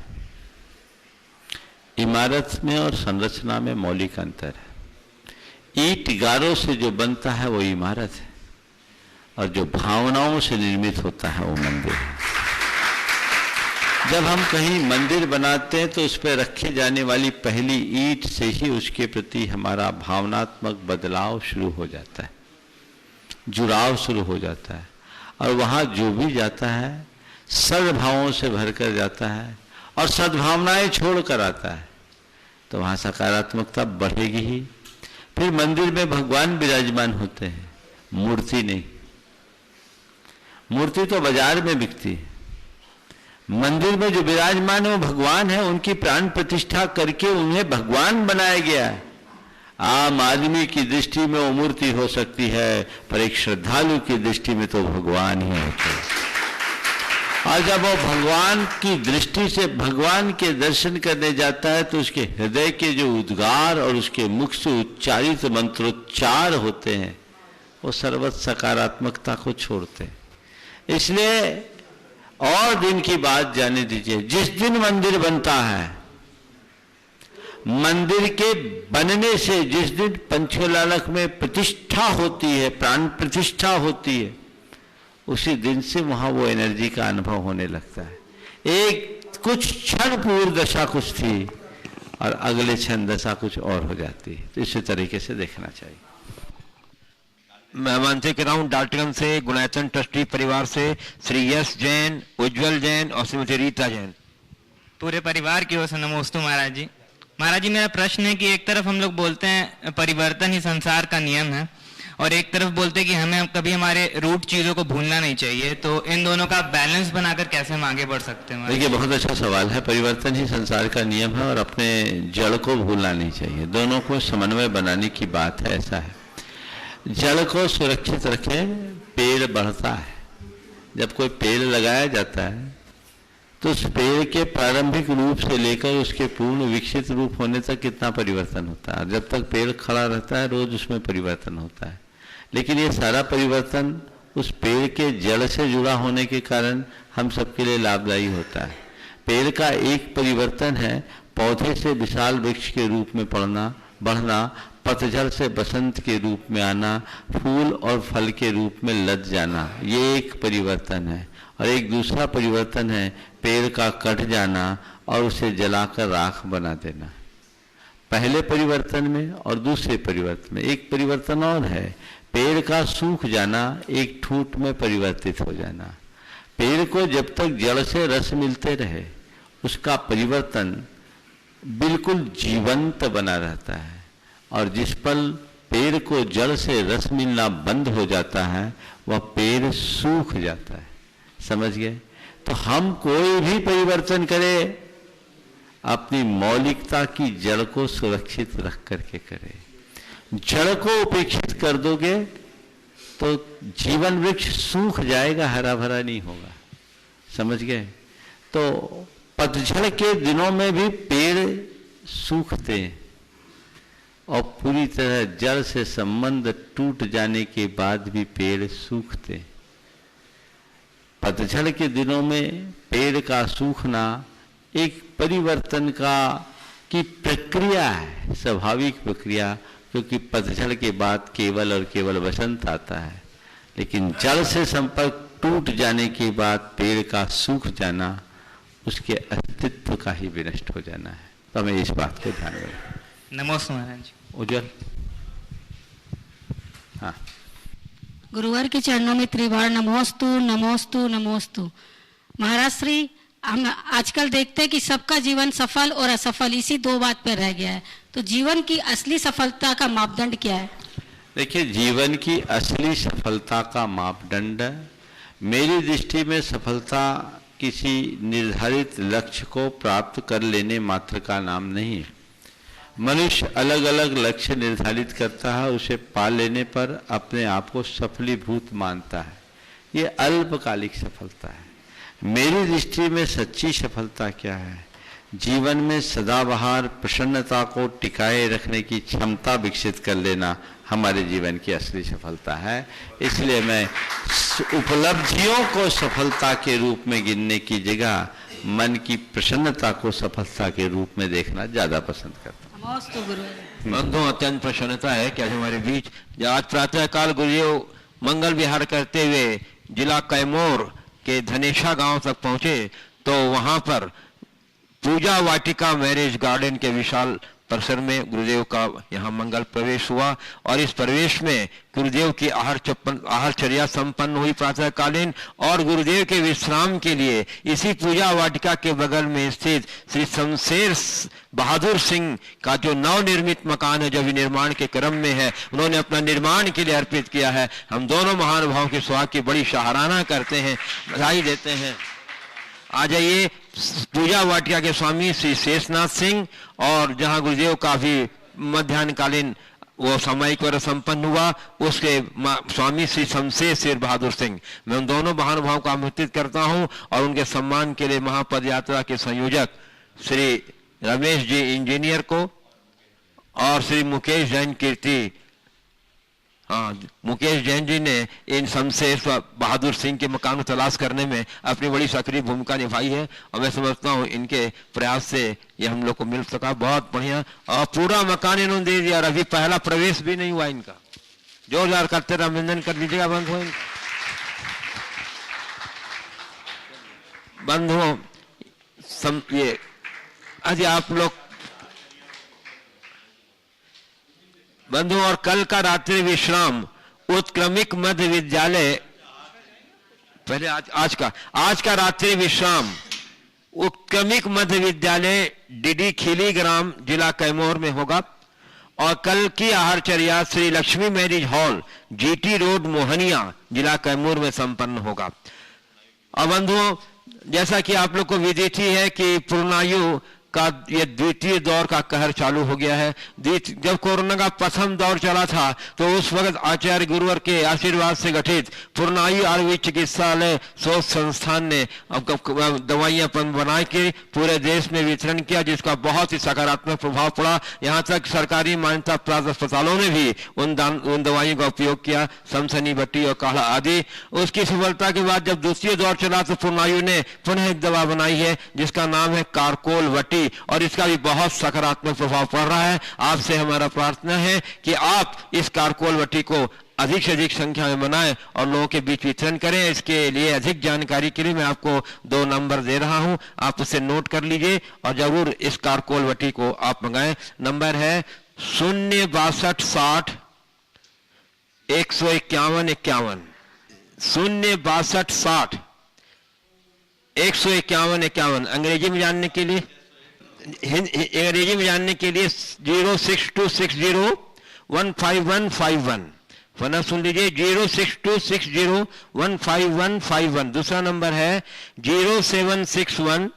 इमारत में और संरचना में मौलिक अंतर है। ईंट गारों से जो बनता है वो इमारत है, और जो भावनाओं से निर्मित होता है वो मंदिर है। जब हम कहीं मंदिर बनाते हैं तो उस पर रखे जाने वाली पहली ईंट से ही उसके प्रति हमारा भावनात्मक बदलाव शुरू हो जाता है, जुड़ाव शुरू हो जाता है, और वहाँ जो भी जाता है सद्भावों से भरकर जाता है और सद्भावनाएं छोड़ कर आता है, तो वहाँ सकारात्मकता बढ़ेगी ही। फिर मंदिर में भगवान विराजमान होते हैं, मूर्ति नहीं। मूर्ति तो बाजार में बिकती है, मंदिर में जो विराजमान है वो भगवान है। उनकी प्राण प्रतिष्ठा करके उन्हें भगवान बनाया गया है। आम आदमी की दृष्टि में वो मूर्ति हो सकती है, पर एक श्रद्धालु की दृष्टि में तो भगवान ही होते हैं। और जब वो भगवान की दृष्टि से भगवान के दर्शन करने जाता है तो उसके हृदय के जो उद्गार और उसके मुख से उच्चारित मंत्रोच्चार होते हैं वो सर्वत सकारात्मकता को छोड़ते हैं। इसलिए और दिन की बात जाने दीजिए, जिस दिन मंदिर बनता है, मंदिर के बनने से जिस दिन पंचोलालक में प्रतिष्ठा होती है, प्राण प्रतिष्ठा होती है, उसी दिन से वहां वो एनर्जी का अनुभव होने लगता है। एक कुछ क्षण पूर्व दशा कुछ थी और अगले क्षण दशा कुछ और हो जाती है। तो इसी तरीके से देखना चाहिए।
मैं आमंत्रित कर रहा हूं डाल्टनगंज से गुणायतन ट्रस्टी परिवार से श्री यश जैन, उज्जवल जैन और श्रीमती रीता जैन।
पूरे परिवार की ओर से नमोस्तु महाराज जी। महाराज जी, मेरा प्रश्न है कि एक तरफ हम लोग बोलते हैं परिवर्तन ही संसार का नियम है, और एक तरफ बोलते हैं कि हमें कभी हमारे रूट चीजों को भूलना नहीं चाहिए। तो इन दोनों का बैलेंस बनाकर कैसे हम आगे बढ़ सकते हैं?
देखिए, बहुत अच्छा सवाल है। परिवर्तन ही संसार का नियम है और अपने जड़ को भूलना नहीं चाहिए। दोनों को समन्वय बनाने की बात है। ऐसा है, जड़ को सुरक्षित रखें, पेड़ बढ़ता है। जब कोई पेड़ लगाया जाता है तो उस पेड़ के प्रारंभिक रूप से लेकर उसके पूर्ण विकसित रूप होने तक कितना परिवर्तन होता है। जब तक पेड़ खड़ा रहता है रोज उसमें परिवर्तन होता है, लेकिन ये सारा परिवर्तन उस पेड़ के जड़ से जुड़ा होने के कारण हम सबके लिए लाभदायी होता है। पेड़ का एक परिवर्तन है पौधे से विशाल वृक्ष के रूप में बढ़ना, पतझड़ से बसंत के रूप में आना, फूल और फल के रूप में लद जाना, ये एक परिवर्तन है। और एक दूसरा परिवर्तन है पेड़ का कट जाना और उसे जलाकर राख बना देना। पहले परिवर्तन में और दूसरे परिवर्तन में एक परिवर्तन और है, पेड़ का सूख जाना, एक ठूंठ में परिवर्तित हो जाना। पेड़ को जब तक जड़ से रस मिलते रहे उसका परिवर्तन बिल्कुल जीवंत बना रहता है, और जिस पल पेड़ को जड़ से रस मिलना बंद हो जाता है वह पेड़ सूख जाता है। समझ गए? तो हम कोई भी परिवर्तन करें अपनी मौलिकता की जड़ को सुरक्षित रख करके करें। जड़ को उपेक्षित कर दोगे तो जीवन वृक्ष सूख जाएगा, हरा भरा नहीं होगा। समझ गए? तो पतझड़ के दिनों में भी पेड़ सूखते हैं और पूरी तरह जड़ से संबंध टूट जाने के बाद भी पेड़ सूखते हैं। पतझड़ के दिनों में पेड़ का सूखना एक परिवर्तन की प्रक्रिया है, स्वाभाविक प्रक्रिया, क्योंकि पतझड़ के बाद केवल और केवल वसंत आता है। लेकिन जल से संपर्क टूट जाने के बाद पेड़ का सूख जाना, उसके अस्तित्व का ही विनष्ट हो जाना है। तो हमें इस बात को ध्यान रखना।
नमस्ते महाराज।
उज्जवल। हाँ,
गुरुवर के चरणों में त्रिवार नमोस्तु नमोस्तु नमोस्तु। महाराज श्री, हम आजकल देखते हैं कि सबका जीवन सफल और असफल इसी दो बात पर रह गया है, तो जीवन की असली सफलता का मापदंड क्या है?
देखिए, जीवन की असली सफलता का मापदंड मेरी दृष्टि में सफलता किसी निर्धारित लक्ष्य को प्राप्त कर लेने मात्र का नाम नहीं है। मनुष्य अलग अलग लक्ष्य निर्धारित करता है, उसे पा लेने पर अपने आप को सफलीभूत मानता है। ये अल्पकालिक सफलता है। मेरी दृष्टि में सच्ची सफलता क्या है? जीवन में सदाबहार प्रसन्नता को टिकाए रखने की क्षमता विकसित कर लेना हमारे जीवन की असली सफलता है। इसलिए मैं उपलब्धियों को सफलता के रूप में गिनने की जगह मन की प्रसन्नता को सफलता के रूप में देखना ज्यादा पसंद करता हूँ।
बंधुओं, अत्यंत प्रसन्नता है कि आज हमारे बीच आज प्रातः काल गुरुदेव मंगल विहार करते हुए जिला कैमूर के धनेशा गांव तक पहुंचे, तो वहां पर पूजा वाटिका मैरिज गार्डन के विशाल परिसर में गुरुदेव का यहाँ मंगल प्रवेश हुआ और इस प्रवेश में गुरुदेव की आहारचर्या संपन्न हुई प्रातःकालीन। और गुरुदेव के विश्राम के लिए इसी पूजा वाटिका के बगल में स्थित श्री शमशेर बहादुर सिंह का जो नवनिर्मित मकान है, जो भी निर्माण के क्रम में है, उन्होंने अपना निर्माण के लिए अर्पित किया है। हम दोनों महानुभावों की सुहाग की बड़ी सराहना करते हैं, बधाई देते हैं। आ जाइए पूजा वाटिका के स्वामी श्री शेषनाथ सिंह, और जहां गुरुदेव का भी मध्याह्नकालीन वो सामयिक वर्ग संपन्न हुआ, उसके स्वामी श्री शमशेर सिंह बहादुर सिंह। मैं उन दोनों महानुभावों को आमंत्रित करता हूं और उनके सम्मान के लिए महापद यात्रा के संयोजक श्री रमेश जी इंजीनियर को और श्री मुकेश जैन कीर्ति, मुकेश जैन जी ने इन शमशेर बहादुर सिंह के मकान को तलाश करने में अपनी बड़ी सक्रिय भूमिका निभाई है और मैं समझता हूँ इनके प्रयास से ये हम लोग को मिल सका। बहुत बढ़िया। और पूरा मकान इन्होंने दे दिया और अभी पहला प्रवेश भी नहीं हुआ इनका। जोरदार करते रहे, अभिनंदन कर लीजिएगा बंधुओं। बंधुओं, ये आज आप लोग बंधुओं, और कल का रात्रि विश्राम उत्क्रमिक मध्य विद्यालय, पहले आज का रात्रि विश्राम उत्क्रमिक मध्य विद्यालय डीडी खीली ग्राम जिला कैमूर में होगा और कल की आहारचर्या Shri Lakshmi marriage hall GT road Mohania जिला कैमूर में संपन्न होगा। और बंधुओं, जैसा कि आप लोग को विदित ही है कि पूर्णायु का ये द्वितीय दौर का कहर चालू हो गया है। जब कोरोना का प्रथम दौर चला था तो उस वक्त आचार्य गुरुवर के आशीर्वाद से गठित पूर्णायु आयुर्वेद चिकित्सालय शोध संस्थान ने दवाइयां बना के पूरे देश में वितरण किया, जिसका बहुत ही सकारात्मक प्रभाव पड़ा। यहाँ तक सरकारी मान्यता प्राप्त अस्पतालों ने भी उन दवाइयों का उपयोग किया, समसनी बट्टी और काढ़ा आदि। उसकी सफलता के बाद जब दूसरी दौर चला तो पूर्णायु ने पुनः एक दवा बनाई है जिसका नाम है कारकोल वटी, और इसका भी बहुत सकारात्मक प्रभाव पड़ रहा है। आपसे हमारा प्रार्थना है कि आप इस कारकोल वटी को अधिक से अधिक संख्या में बनाएं और लोगों के बीच वितरण करें। इसके लिए अधिक जानकारी के लिए मैं आपको 2 नंबर दे रहा हूं, आप उसे नोट कर लीजिए और जरूर इस कारकोल वटी को आप मंगाएं। नंबर है 06260 151 51, 06260 151 51। अंग्रेजी में जानने के लिए 06260 15151। वरना सुन लीजिए 06260 15151। दूसरा नंबर है 0761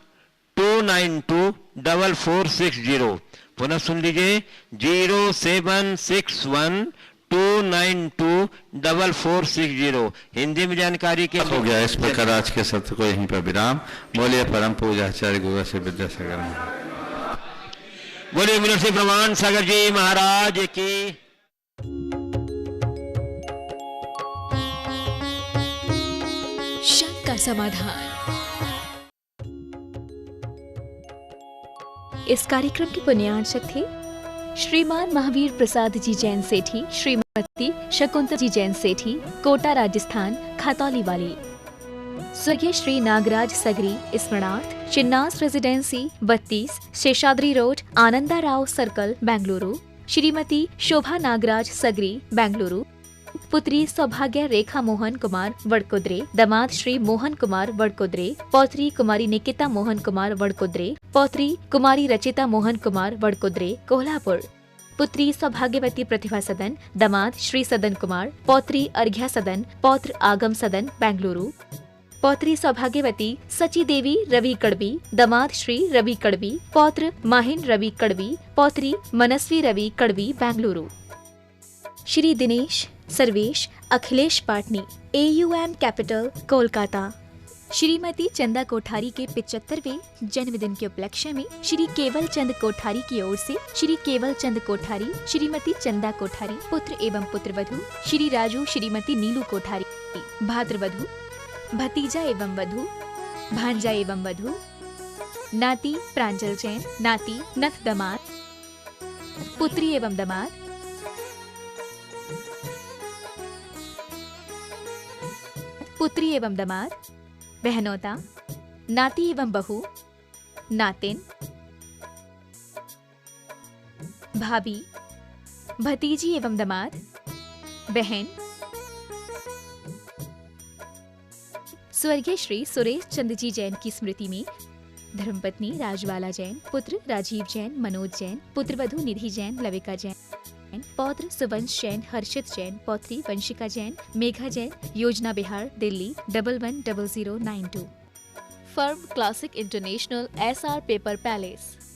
292 4460। पुनः सुन लीजिए 0761 292 4460। हिंदी में जानकारी के
हो गया। इस प्रकार आज के सत्र को यहीं पर विराम। बोलिए परम पूज्य आचार्य गुरु से विद्यासागर,
बोलिए मिनट प्रमाण सागर जी महाराज की।
शंकर का समाधान। इस कार्यक्रम के पुण्यार्चक थे श्रीमान महावीर प्रसाद जी जैन सेठी, श्रीमती शकुंतला जी जैन सेठी, कोटा राजस्थान, खतौली वाली। स्वर्गीय श्री नागराज सगरी स्मरणार्थ, Chinnas residency 32, Seshadri road, Ananda Rao circle, Bengaluru. Shrimati Shobha Nagaraj Sagari, Bengaluru. पुत्री सौभाग्य रेखा मोहन कुमार वडकुद्रे, दामाद श्री मोहन कुमार वडकुद्रे, पौत्री कुमारी निकिता मोहन कुमार वडकुद्रे, पौत्री कुमारी रचिता मोहन कुमार वडकुद्रे, कोल्हापुर। पुत्री सौभाग्यवती प्रतिभा सदन, दामाद श्री सदन कुमार, पौत्री अर्घ्या सदन, पौत्र आगम सदन, बेंगलुरु। पौत्री सौभाग्यवती सची देवी रवि कड़बी, दामाद श्री रवि कड़बी, पौत्र माहिन रवि कड़बी, पौत्री मनस्वी रवि कड़बी, बेंगलुरु। Shri Dinesh Sarvesh Akhilesh Patni, AUM capital, Kolkata. श्रीमती चंदा कोठारी के 75वें जन्मदिन के उपलक्ष्य में श्री केवल चंद कोठारी की ओर से श्री केवल चंद कोठारी, श्रीमती चंदा कोठारी, पुत्र एवं पुत्रवधू श्री राजू श्रीमती नीलू कोठारी, भाद्रवधू, भतीजा एवं वधू, भांजा एवं वधू, नाती प्रांजल जैन, नाती नथ दमाद, पुत्री एवं दमाद, पुत्री एवं दमाद, बहनोता, नाती एवं बहू, नातिन, भाभी, भतीजी एवं दमाद, बहन। स्वर्गीय श्री सुरेश चंद जी जैन की स्मृति में धर्मपत्नी राजबाला जैन, पुत्र राजीव जैन, मनोज जैन, पुत्रवधू निधि जैन, लविका जैन, पौत्र सुवंश जैन, हर्षित जैन, पौत्री वंशिका जैन, मेघा जैन, योजना Bihar, Delhi 110092। Firm classic international, SR paper palace.